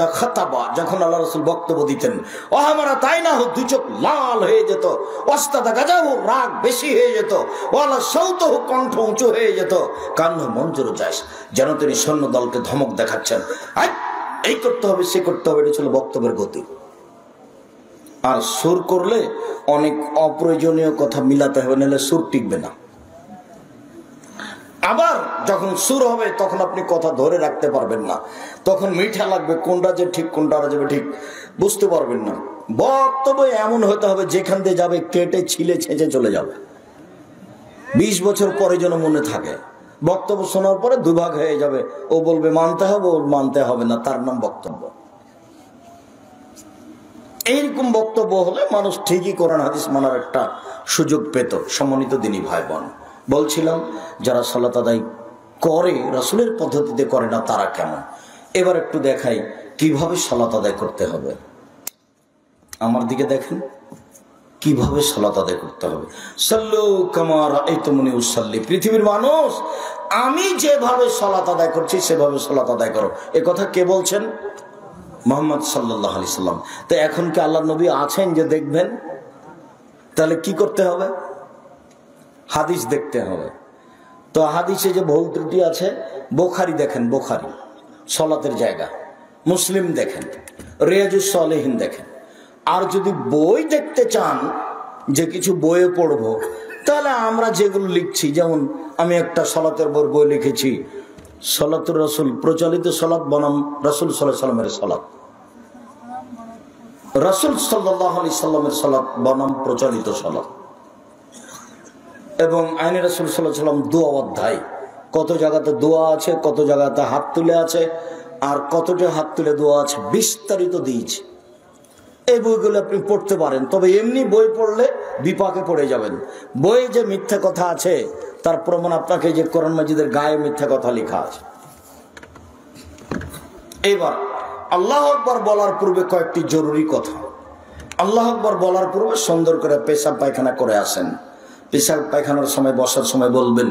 যখন আল্লাহ রাসূল বক্তব্য দিতেন, ও আমরা তাই না, 2 চোখ লাল হয়ে যেত, ওয়াস্তাদা গাজাহু, রাগ বেশি হয়ে যেত, ওয়ালা সাউতুহু, কণ্ঠ উঁচু হয়ে যেত, কান্না মঞ্জুর জায়স, যেন তিনি সৈন্য দলকে ধমক দেখাচ্ছেন, এই করতে হবে, সে করতে হবে। এটা ছিল বক্তব্যের গতি। আর সুর করলে অনেক অপ্রয়োজনীয় কথা মিলাতে হবে, নাহলে সুর টিকবে না। আবার যখন সুর হবে তখন আপনি কথা ধরে রাখতে পারবেন না, তখন মিঠা লাগবে, কোনটা যে ঠিক কোনটা যাবে ঠিক বুঝতে পারবেন না। বক্তব্য এমন হতে হবে যেখান দিয়ে যাবে কেটে ছিলে ছেঁচে চলে যাবে, 20 বছর পরে যেন মনে থাকে। বক্তব্য শোনার পরে 2 ভাগ হয়ে যাবে, ও বলবে মানতে হবে, ও মানতে হবে না, তার নাম বক্তব্য। এইরকম বক্তব্য হলে মানুষ ঠিকই কোরআন হাদিস মানার একটা সুযোগ পেত। সম্মানিত দিনী ভাই বোন, বলছিলাম যারা সালাত আদায় করে রাসূলের পদ্ধতিতে করে না তারা কেমন। এবার একটু দেখাই কিভাবে সালাত আদায় করতে হবে। আমার দিকে দেখেন, কিভাবে সালাত আদায় করতে হবে। সাল্লু কামা রাআইতুমুনি উসাল্লি, পৃথিবীর মানুষ আমি যেভাবে সালাত আদায় করছি সেভাবে সালাত আদায় করো। এ কথা কে বলছেন? মুহাম্মদ সাল্লাল্লাহু আলাইহি সাল্লাম। তো এখন কি আল্লাহর নবী আছেন যে দেখবেন? তাহলে কি করতে হবে? হাদিস দেখতে হবে। তো হাদিসে যে ভুল ত্রুটি আছে, বুখারী দেখেন, বুখারী সালাতের জায়গা, মুসলিম দেখেন, রিয়াজুস সালিহিন দেখেন। আর যদি বই দেখতে চান যে কিছু বইয়ে পড়বো, তাহলে আমরা যেগুলো লিখছি, যেমন আমি একটা সালাতের বই লিখেছি, সালাতুর রাসূল, প্রচলিত সালাত বনাম রাসূল সাল্লাল্লাহু আলাইহি সাল্লামের সালাত, রাসূল সাল্লাল্লাহু আলাইহি সাল্লামের সালাত বনাম প্রচলিত সালাত, এবং আইনে রাসূল সাল্লাল্লাহু আলাইহি সাল্লাম দোয়া অধ্যায়, কত জায়গাতে দোয়া আছে, কত জায়গাতে হাত তুলে আছে, আর কতটা হাত তুলে দোয়া আছে বিস্তারিত দিয়েছে। এই বইগুলো আপনি পড়তে পারেন। তবে এমনি বই পড়লে বিপাকে পড়ে যাবেন। বইয়ে যে মিথ্যা কথা আছে তার প্রমাণ আপনাকে যে কোরআন মাজিদের গায়ে মিথ্যা কথা লেখা আছে। এবার আল্লাহু আকবার বলার পূর্বে কয়েকটি জরুরি কথা। আল্লাহু আকবার বলার পূর্বে সুন্দর করে পেশাব পায়খানা করে আসেন। পেশাব পায়খানার সময়, বসার সময় বলবেন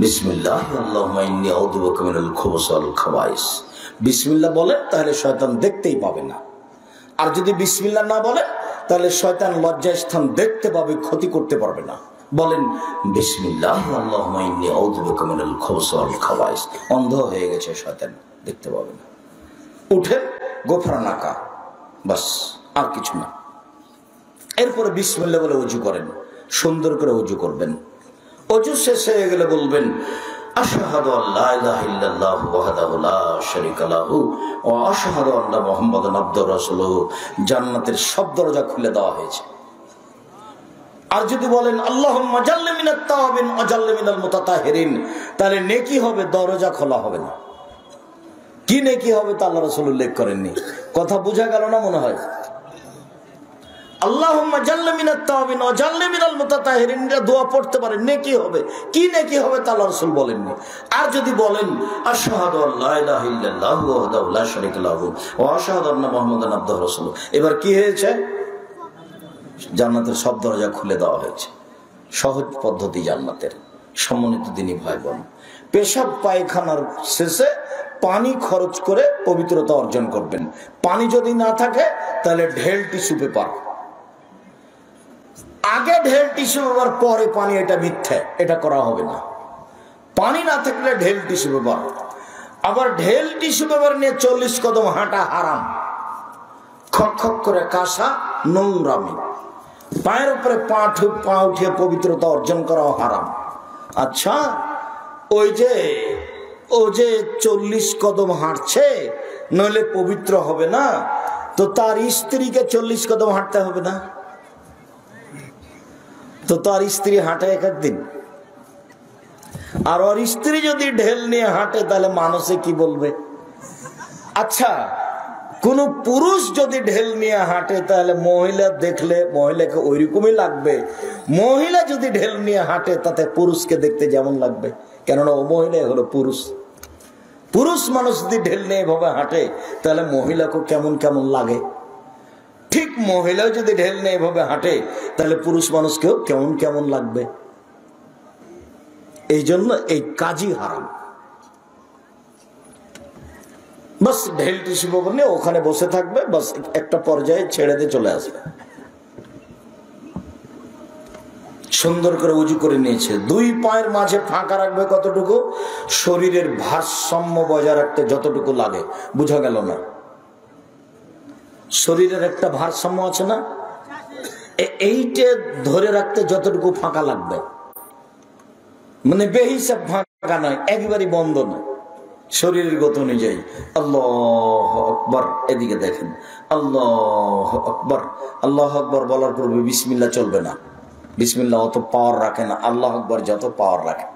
বিসমিল্লাহ আল্লাহুম্মা ইন্নী আউযু বিকা মিনাল খুবুসি ওয়াল খাবাইস। বিসমিল্লাহ বলেন তাহলে শয়তান দেখতেই পাবে না। আর যদি বিসমিল্লাহ না বলেন তাহলে শয়তান লজ্জার স্থান দেখতে পাবে, ক্ষতি করতে পারবে না। বলেন বিসমিল্লাহ আল্লাহুম্মা ইন্নী আউযু বিকা মিনাল খুবুসি ওয়াল খাবাইস। অন্ধ হয়ে গেছে শয়তান, দেখতে পাবে না। উঠে গোফরানাকা, বাস, আর কিছু না। এরপরে বিসমিল্লাহ বলে ওযু করেন, সুন্দর করে ওযু করবেন। ওযু শেষ হয়ে গেলে বলবেন আশহাদু আল্লা ইলাহা ইল্লাল্লাহু ওয়াহদাহু লা শারীকা লাহু ওয়া আশহাদু আন্না মুহাম্মাদান আবদুহু ওয়া রাসূলুহু। জান্নাতের সব দরজা খুলে দেওয়া হয়েছে। আর যদি বলেন আল্লাহুম্মা জাল্লি মিনাত তাওয়াবিন ওয়া জাল্লি মিনাল মুতাতাহহিরিন, তাহলে নেকি হবে, দরজা খোলা হবে না। কি নেকি হবে তা আল্লাহ রাসূল উল্লেখ করেননি। কথা বোঝা গেল না মনে হয়? আল্লাহুম্মা জাল্লি মিনাত তাওবিন ওয়া জাল্লি মিনাল মুতাতাহিরিন, দোয়া পড়তে পারেন, নেকি হবে। কি নেকি হবে তা আল্লাহ রাসূল বলেননি। আর যদি বলেন আশহাদু আল্লা ইলাহা ইল্লাল্লাহু ওয়াহদাহু লা শারীকা লাহু ওয়া আশহাদু আন্না মুহাম্মাদান আবদুহু ওয়া রাসূলুহু, এবার কি হয়েছে? জান্নাতের সব দরজা খুলে দেওয়া হয়েছে। সহজ পদ্ধতি জান্নাতের। সম্মানিত দিনী ভাই বোন, পেশাব পায়খানার শেষে পানি খরচ করে পবিত্রতা অর্জন করবেন। পানি যদি না থাকে তাহলে ঢেল টিস্যু পেপার, আগে ঢেল টিস্যু পেপার পরে পানি, এটা মিথ্যা, এটা করা হবে না। পানি না থাকলে ঢেল টিস্যু পেপার। আবার ঢেল টিস্যু পেপার নিয়ে 40 কদম হাঁটা হারাম। খক খক করে কাশা নোংরামি, পায়ের উপরে পা উঠিয়ে পবিত্রতা অর্জন করাও হারাম। আচ্ছা, ও যে 40 কদম হাঁটছে নইলে পবিত্র হবে না, তো তার স্ত্রীকে 40 কদম হাঁটতে হবে না? তো তার স্ত্রী হাঁটে এক একদিন, আর ওর স্ত্রী যদি ঢেল নিয়ে হাঁটে তাহলে মানুষে কি বলবে? আচ্ছা, কোন পুরুষ যদি ঢেল নিয়ে হাঁটে তাহলে মহিলা দেখলে মহিলাকে ওইরকমই লাগবে। মহিলা যদি ঢেল নিয়ে হাঁটে তাতে পুরুষকে দেখতে যেমন লাগবে, কেননা ও মহিলাই হলো পুরুষ। পুরুষ মানুষ যদি ঢেল নিয়ে এভাবে হাঁটে তাহলে মহিলাকে কেমন কেমন লাগে। ঠিক মহিলাও যদি ঢেল নিয়ে এভাবে হাঁটে তাহলে পুরুষ মানুষকেও কেমন কেমন লাগবে। এই জন্য এই কাজই হারাম। বাস ঢেল টিস্যু পেপার নিয়ে ওখানে বসে থাকবে, বাস একটা পর্যায়ে ছেড়ে দিয়ে চলে আসবে। সুন্দর করে উজু করে নিয়েছে, 2 পায়ের মাঝে ফাঁকা রাখবে কতটুকু? শরীরের ভারসাম্য বজায় রাখতে যতটুকু লাগে। বুঝা গেল না? শরীরের একটা ভারসাম্য আছে না, এইটা ধরে রাখতে যতটুকু ফাঁকা লাগবে, মানে বেহিসাব ফাঁকা নয়, একবারই বন্ধ নয়, শরীরের গতি অনুযায়ী। আল্লাহু আকবার, এদিকে দেখেন, আল্লাহু আকবার। আল্লাহু আকবার বলার পূর্বে বিসমিল্লাহ চলবে না। বিসমিল্লাহ অত পাওয়ার রাখে না, আল্লাহু আকবার যত পাওয়ার রাখে।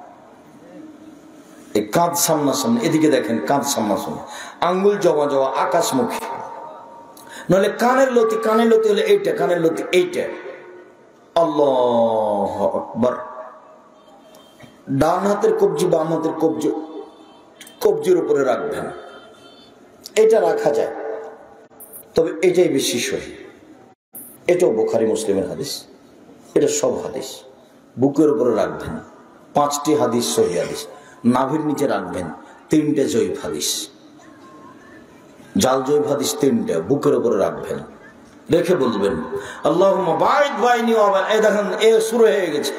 এই কাঁধ সামনাসামনি, এদিকে দেখেন, কাঁধ সামনাসামনি, আঙ্গুল জমা জমা আকাশমুখী, নইলে কানের লতি হলে এইটা, কানের লতি এইটা। আল্লাহু আকবার। ডান হাতের কবজি বাম হাতের কবজির উপরে রাখবেন, এটা রাখা যায়, তবে এটাই বেশি সহি। এটাও বুখারী মুসলিমের হাদিস, এটা সব হাদিস। বুকের উপরে রাখবেন, 5টি হাদিস সহি হাদিস। নাভির নিচে রাখবেন 3টে জয়ীফ হাদিস, জাল জয়ীফ হাদিস 3টে। বুকের উপরে রাখবেন, রেখে বলবেন আল্লাহুম্মা বাঈদ বাইনি ওয়া বাইনা। এই দেখেন, এ শুরু হয়ে গেছে,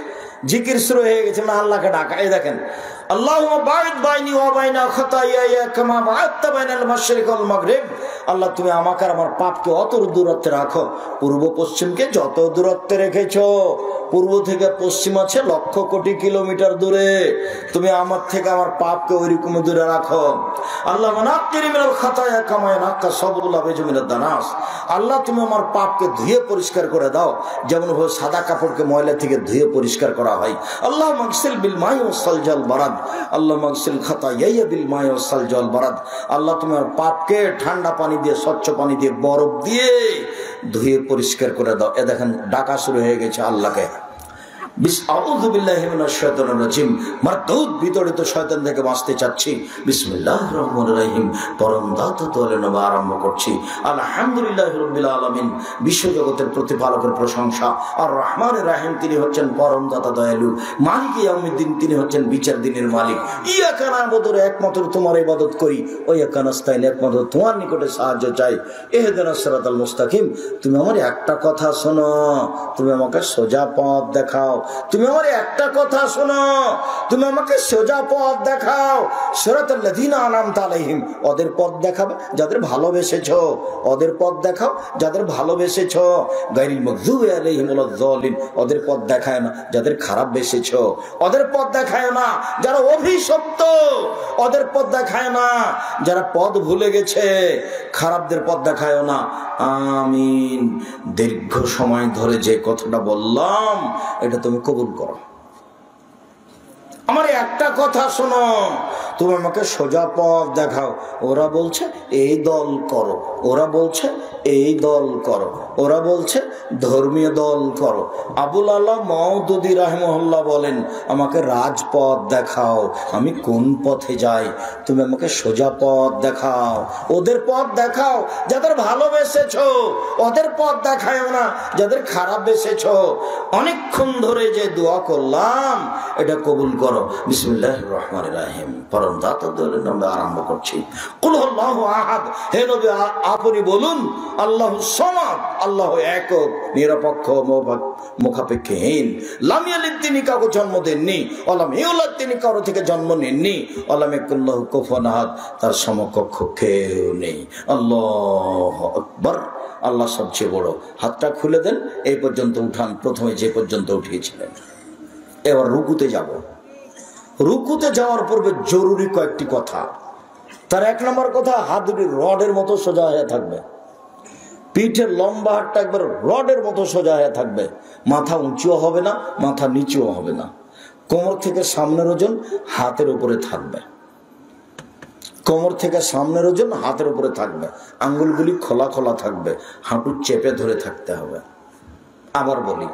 জিকির শুরু হয়ে গেছে, না আল্লাহকে ডাকা। এই দেখেন, আল্লাহুম্মা বাঈদ বাইনি ওয়া বাইনা খাতায়ায়া কামা বা'আদতা বাইনাল মাশরিক ওয়াল মাগরিব। আল্লাহ, তুমি আমাকে আর আমার পাপকে অত দূরত্বে রাখো, পূর্ব পশ্চিমকে যত দূরত্বে রেখেছো। পূর্ব থেকে পশ্চিম আছে 1,00,000 কোটি কিলোমিটার দূরে, তুমি আমার থেকে আমার পাপকে ওইরকম দূরে রাখো। আল্লাহ মানাক্কিরি মিনাল খাতায়া কামা ইয়ানাক্কা সাবুল আবিজ মিনাদ দানাস। আল্লাহ, তুমি আমার পাপকে ধুয়ে পরিষ্কার করে দাও, যেমন ভাবে সাদা কাপড়কে ময়লা থেকে ধুয়ে পরিষ্কার করা হয়। আল্লাহ মাগসিল বিল মাই ওয়াস সালজাল বারাদ। আল্লাহ মাগসিল খাতায়ায়া বিল মাই ওয়াস সালজাল বারাদ। আল্লাহ, তুমি আমার পাপকে ঠান্ডা পানি দিয়ে, স্বচ্ছ পানি দিয়ে, বরফ দিয়ে ধুয়ে পরিষ্কার করে দাও। এ দেখেন, ডাকা শুরু হয়ে গেছে আল্লাহকে। আউযু বিল্লাহি মিনাশ শাইতানির রাজিম। মারদুদ বিতরিত শয়তান থেকে বাঁচতে চাচ্ছি। বিসমিল্লাহির রহমানির রহিম। পরম দাতা তোলে নবা আরম্ভ করছি। আলহামদুলিল্লাহি রাব্বিল আলামিন। বিশ্বজগতের প্রতিপালকের প্রশংসা। আর রহমানির রহিম, তিনি হচ্ছেন পরম দাতা দয়ালু। মালিক ইয়াউমিদ্দিন, তিনি হচ্ছেন বিচার দিনের মালিক। ইয়াকা না'বুদু, একমাত্র তোমার ইবাদত করি। ওয়া ইয়াকা নাস্তাইন, একমাত্র তোমার নিকটে সাহায্য চাই। ইহদিনাস সিরাতাল মুস্তাকিম। তুমি আমার একটা কথা শোনো, তুমি আমাকে সোজা পথ দেখাও। তুমি আমার একটা কথা শোনো, তুমি আমাকে সোজা পথ দেখাও। সিরাতাল লাযিনা আনআমতা আলাইহিম, ওদের পথ দেখাবে যাদের ভালোবেসেছো। ওদের পথ দেখাও যাদের ভালোবেসেছো। গায়রিল মাগযুবি আলাইহিম ওয়ালাদ যালিন, ওদের পথ দেখায় না যাদের খারাপ বেসেছো। ওদের পথ দেখায় না যারা অভিশপ্ত। ওদের পথ দেখায় না যারা পথ ভুলে গেছে। খারাপদের পথ দেখায় না। আমিন। দীর্ঘ সময় ধরে যে কথাটা বললাম, এটা তুমি কবুল করো। আমার একটা কথা শোনো, তুমি আমাকে সোজা পথ দেখাও। ওরা বলছে এই দল করো, ওরা বলছে এই দল করো, ওরা বলছে ধর্মীয় দল করো। আবুল আলা মওদুদী রাহিমাহুল্লাহ বলেন, আমাকে রাজপথ দেখাও, আমি কোন পথে যাই, তুমি আমাকে সোজা পথ দেখাও। ওদের পথ দেখাও যাদের ভালোবেসেছো, ওদের পথ দেখায় না যাদের খারাপ বেসেছো। অনেকক্ষণ ধরে যে দোয়া করলাম এটা কবুল করো। বিসমিল্লাহির রহমানির রহিম, পরম দাতার নামে আরম্ভ করছি। কুল আল্লাহু আহাদ, হে নবী আপনি বলুন আল্লাহুস সামাদ, আল্লাহ একক, নিরপেক্ষ, মুখাপেক্ষীহীন। লাম ইয়ালিদ, তিনি কাউকে জন্ম দেননি, ওয়ালাম ইউলাদ, তিনি কারো থেকে জন্ম নেননি, ওয়ালাম ইয়াকুল লাহু কুফুয়ান আহাদ, তার সমকক্ষ কেউ নেই। আল্লাহু আকবার, আল্লাহ সবচেয়ে বড়। হাতটা খুলে দেন, এই পর্যন্ত উঠান, প্রথমে যে পর্যন্ত উঠিয়েছিলেন। এবার রুকুতে যাব। রুকুতে যাওয়ার পূর্বে জরুরি কয়েকটি কথা। তার এক নম্বর কথা, হাত দুটি রডের মতো সোজা হয়ে থাকবে, পিঠের লম্বা হাতটা একবার রডের মতো সোজা হয়ে থাকবে, মাথা উঁচুও হবে না, মাথা নিচুও হবে না। কোমর থেকে সামনের ওজন হাতের উপরে থাকবে, কোমর থেকে সামনের ওজন হাতের উপরে থাকবে, আঙ্গুলগুলি খোলা খোলা থাকবে, হাঁটু চেপে ধরে থাকতে হবে। আবার বলি,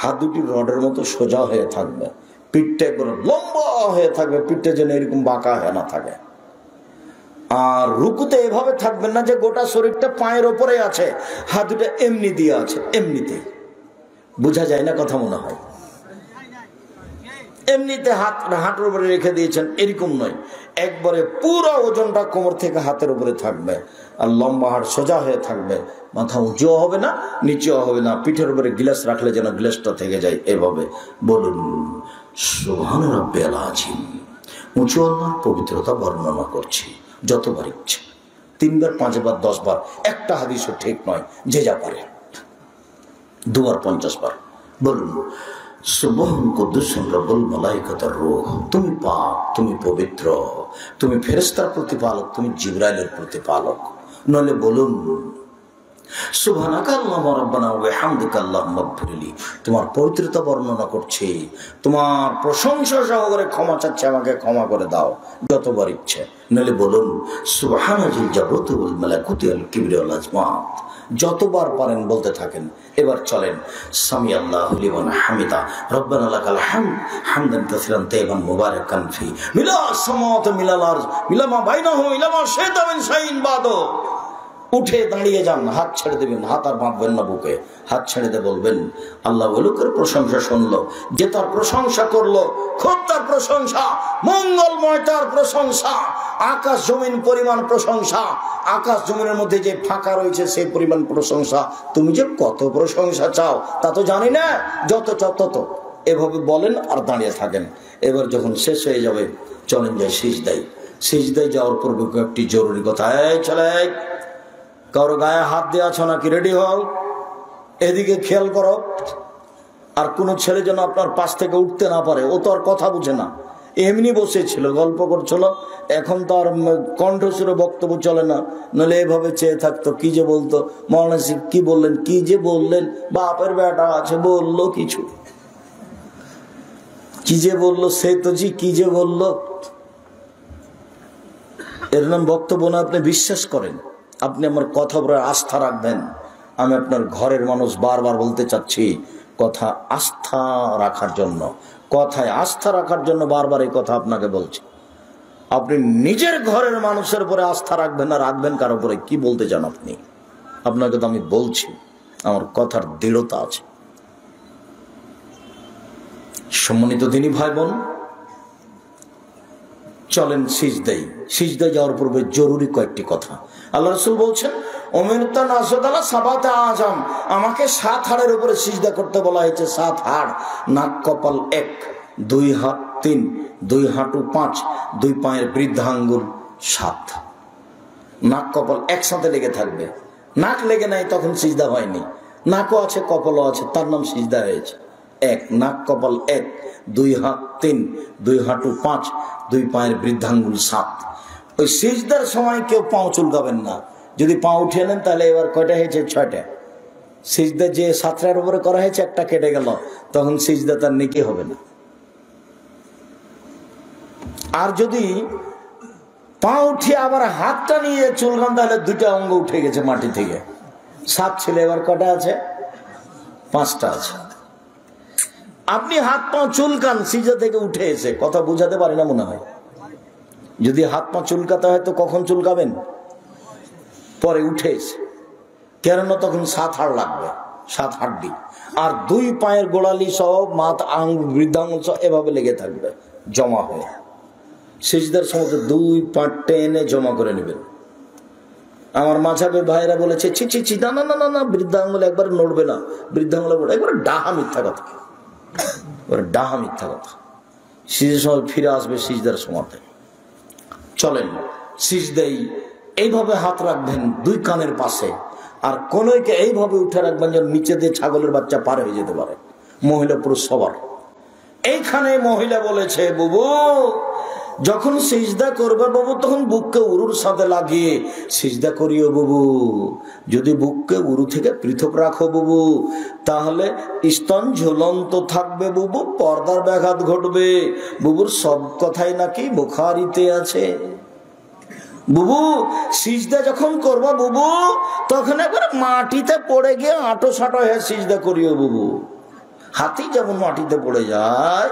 হাত দুটি রডের মতো সোজা হয়ে থাকবে, পিঠটা একবার লম্বা হয়ে থাকবে, পিঠটা যেন এরকম বাঁকা হয়ে না থাকে। আর রুকুতে এভাবে থাকবেন না যে গোটা শরীরটা পায়ের ওপরে আছে, হাত দুটো এমনি দিয়ে আছে, এমনিতে বোঝা যায় না কথা মনে হয়, এমনিতে হাঁটুর উপরে রেখে দিয়েছেন, এরকম নয়। একবারে পুরো ওজনটা কোমর থেকে হাতের উপরে থাকবে, আর লম্বা হাড় সোজা হয়ে থাকবে, মাথা উঁচুও হবে না নিচুও হবে না। পিঠের উপরে গ্লাস রাখলে যেন গ্লাসটা থেকে যায়। এভাবে বলুন সুবহান রাব্বিয়াল আযীম। উঁচু আল্লাহর পবিত্রতা বর্ণনা করছি যতবার ইচ্ছে, 3 বার 5 বার 10 বার, একটা হাদিসও ঠিক নয়, যে যা পারে 2 বার 50 বার বলুন সুবহান কুদ্দুসুর রব্বুল মালাইকাতুর রূহ। তুমি পাক, তুমি পবিত্র, তুমি ফেরেশতার প্রতিপালক, তুমি জিবরাইলের প্রতিপালক। নলে বলুন সুবহানাকা আল্লাহুম্মা রাব্বানা ওয়া বিহামদিকা আল্লাহুম্মা ইগফিরলি। তোমার পবিত্রতা বর্ণনা করছি, তোমার প্রশংসা সহকারে ক্ষমা চাচ্ছি, আমাকে ক্ষমা করে দাও যতবার ইচ্ছে। নলে বলুন সুবহানাল জাবরুতি ওয়াল মালাকুতি ওয়াল কিবরি ওয়াল আজমাত। যতবার পারেন বলতে থাকেন। এবার চলেন সামি আল্লাহু লিমান হামিদা, রব্বানা লাকাল হামদ হামদান কাসীরান তাইয়িবান মুবারাকান ফি, মিলা সামাওয়াতি মিলাল আরজ মিলা মা বাইনাহুম ইলা মা শাইতা মিন শাইইন বাদু। উঠে দাঁড়িয়ে যান, হাত ছেড়ে দেবেন, হাত আর বাঁধবেন না বুকে, হাত ছেড়ে দিয়ে বলবেন আল্লাহ লোকের প্রশংসা শুনলো, যে তার প্রশংসা করলো, খুব তার প্রশংসা, মঙ্গলময় তার প্রশংসা, আকাশ জমিন পরিমাণ প্রশংসা, আকাশ জমিনের মধ্যে যে ফাঁকা রয়েছে সেই পরিমাণ প্রশংসা। তুমি যে কত প্রশংসা চাও তা তো জানি না, যত চাও তত। এভাবে বলেন আর দাঁড়িয়ে থাকেন। এবার যখন শেষ হয়ে যাবে চলেন যাই সিজদায়। সিজদায় যাওয়ার পূর্বে একটি জরুরি কথা, এই চলে কারো গায়ে হাত দিয়ে আছো নাকি, রেডি হও, এদিকে খেয়াল করো। আর কোনো ছেলে যেন আপনার পাশ থেকে উঠতে না পারে, ও তো আর কথা বুঝে না, এমনি বসেছিল গল্প করছিল, এখন তো আর কণ্ঠস্বরে বক্তব্য চলে না, নাহলে এভাবে চেয়ে থাকতো, কি যে বলতো মৌলানা কি বললেন, কি যে বললেন, বাপের বেটা আছে বললো কিছু, কি যে বললো সে তো জি কি যে বললো, এর নাম বক্তব্য না। আপনি বিশ্বাস করেন, আপনি আমার কথা উপরে আস্থা রাখবেন। আমি আপনার ঘরের মানুষ, বারবার বলতে চাচ্ছি, কথা আস্থা রাখার জন্য, কথায় আস্থা রাখার জন্য বারবার এই কথা আপনাকে বলছি। আপনি নিজের ঘরের মানুষের উপরে আস্থা রাখবেন না, রাখবেন কার উপরে, কি বলতে চান আপনি? আপনাকে তো আমি বলছি, আমার কথার দৃঢ়তা আছে। সম্মানিত দিনী ভাই বোন, চলেন সিজদায়। সিজদায় যাওয়ার পূর্বে জরুরি কয়েকটি কথা। আল্লাহ রাসূল বলছেন ওমিরতা নাসদালা সাবাতে আজম, আমাকে 7 হাড়ের উপরে সিজদা করতে বলা হয়েছে। 7 হাড়, নাক কপাল 1, 2 হাত 3, 2 হাঁটু 5, 2 পায়ের বৃদ্ধাঙ্গুল 7। নাক কপাল একসাথে লেগে থাকবে, নাক লেগে নাই তখন সিজদা হয়নি, নাকও আছে কপালও আছে, তার নাম সিজদা হয়েছে। 1 নাক কপাল 1, 2 হাত 3, 2 হাঁটু 5, 2 পায়ের বৃদ্ধাঙ্গুল 7। ওই সিজদার সময় কেউ পাও চুলকাবেন না। যদি পা উঠিয়ে নেন তাহলে এবার কয়টা হয়েছে? 6টা। সিজদা যে 7টার উপরে করা হয়েছে একটা কেটে গেল, তখন সিজদা তার নেকি হবে না। আর যদি পা উঠিয়ে আবার হাতটা নিয়ে চুলকান, তাহলে দুইটা অঙ্গ উঠে গেছে মাটি থেকে। 7 ছিল, এবার কটা আছে? 5টা আছে। আপনি হাত পা চুলকান, সিজদা থেকে উঠে এসে, কথা বুঝাতে পারি না মনে হয়। যদি হাত পা চুলকাতে হয় তো কখন চুলকাবেন? পরে উঠে এসে, কেননা তখন 7 হাড় লাগবে, 7 হাড্ডি, আর 2 পায়ের গোড়ালি সব মাথা আঙ্গুল বৃদ্ধাঙ্গুল সব এভাবে লেগে থাকবে জমা হয়ে। সিজদার সময় 2 পা টেনে জমা করে নেবেন। আমার মাঝাবে ভাইরা বলেছে ছি ছি ছি, না না না না, বৃদ্ধাঙ্গুল একবার নড়বে না, বৃদ্ধাঙ্গুল একবার ডাহা মিথ্যা কথা, ডাহা মিথ্যা কথা। সিজদার সময় ফিরে আসবে সিজদার সময়তে। চলেন সিজদাই এইভাবে হাত রাখবেন 2 কানের পাশে, আর কোনকে এইভাবে উঠে রাখবেন যেন নিচে দিয়ে ছাগলের বাচ্চা পার হয়ে যেতে পারে, মহিলা পুরুষ সবার। এইখানে মহিলা বলেছে বুবু যখন সিজদা করবে বাবু তখন বুককে উরুর সাথে লাগিয়ে সিজদা করিও বাবু। যদি বুককে উরু থেকে পৃথক রাখো বাবু তাহলে স্তন ঝুলন্ত থাকবে বাবু, পর্দার ব্যাঘাত ঘটবে। বুবুর সব কথাই নাকি বুখারীতে আছে। বুবু সিজদা যখন করবা বুবু তখন একবার মাটিতে পড়ে গিয়ে আঁটো সাঁটো হয়ে সিজদা করিও বুবু। হাতি যেমন মাটিতে পড়ে যায়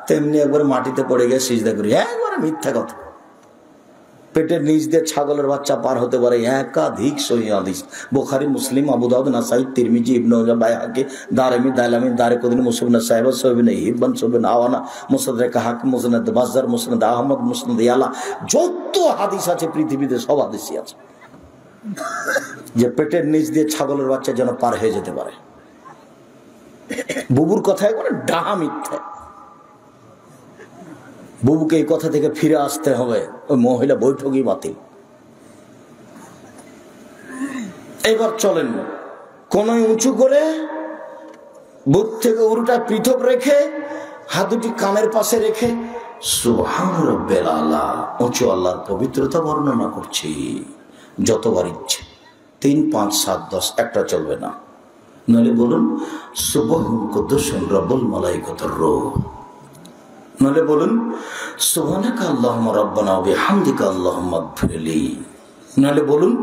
তেমনি একবার মাটিতে পড়ে গিয়ে সিজদা করি। একবার মিথ্যা কথা। পেটের নিচ দিয়ে ছাগলের বাচ্চা পার হতে পারে, একাধিক সহিহ হাদিস, বুখারী, মুসলিম, আবু দাউদ, নাসাই, তিরমিজি, ইবনে মাজাহ, বাইহাকি, দারমি, দাইলামি, দারকুতনি, মুসনাদ সাহেব, সুবহান ইবন সুবহান আওয়ানা, মুসনাদ হাকিম, মুসনাদ বাজ্জার, মুসনাদ আহমদ, মুসনাদ ইয়ালা, যত হাদিস আছে পৃথিবীতে সব হাদিসই আছে যে পেটের নিচ দিয়ে ছাগলের বাচ্চা যেন পার হয়ে যেতে পারে। বুবুর কথা একবারে ডাহা মিথ্যা। বুবুকে এই কথা থেকে ফিরে আসতে হবে, ওই মহিলা বৈঠকই বাতিল। এবার চলেন কোন উঁচু করে বুক থেকে উরুটা পৃথক রেখে হাত দুটি কানের পাশে রেখে সুবহান রাব্বিল আলা, উঁচু আল্লাহর পবিত্রতা বর্ণনা করছি যতবার ইচ্ছে, 3, 5, 7, 10 একটা চলবে না। নাহলে বলুন সুবহান কুদ্দুসুন রাব্বুল মালাইকাতুর রূহ, নাহলে বলুন সুবহানাকা আল্লাহুম্মা রাব্বানা ওয়া বিহামদিকা আল্লাহুম্মা ইগফিরলি, নাহলে বলুন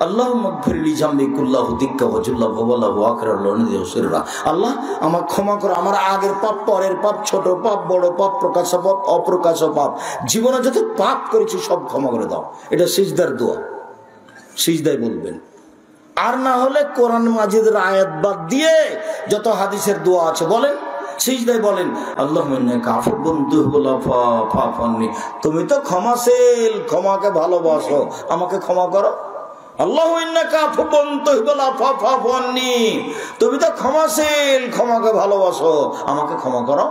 আল্লাহুম্মা ইগফিরলি জামবি কুল্লাহু দিক্কা ওয়া জুল্লা ওয়া ওয়া আখিরা, আল্লাহ আমাকে ক্ষমা করো আমার আগের পাপ, পরের পাপ, ছোট পাপ, বড় পাপ, প্রকাশ্য পাপ, অপ্রকাশ্য পাপ, জীবনে যত পাপ করেছি সব ক্ষমা করে দাও। এটা সিজদার দোয়া, সিজদায় বলবেন। আর না হলে কোরআন মাজিদের আয়াত বাদ দিয়ে যত হাদিসের দোয়া আছে বলেন, সিজদায় বলেন আল্লাহুম্মা ইন্নাকা আফুউন তুহিব্বুল আফওয়া ফা'ফু আননি, তুমি তো ক্ষমাশীল, ক্ষমাকে ভালোবাসো, আমাকে ক্ষমা করো। আল্লাহুম্মা ইন্নাকা আফুউন তুহিব্বুল আফওয়া ফা'ফু আননি, তুমি তো ক্ষমাশীল, ক্ষমাকে ভালোবাসো, আমাকে ক্ষমা করো।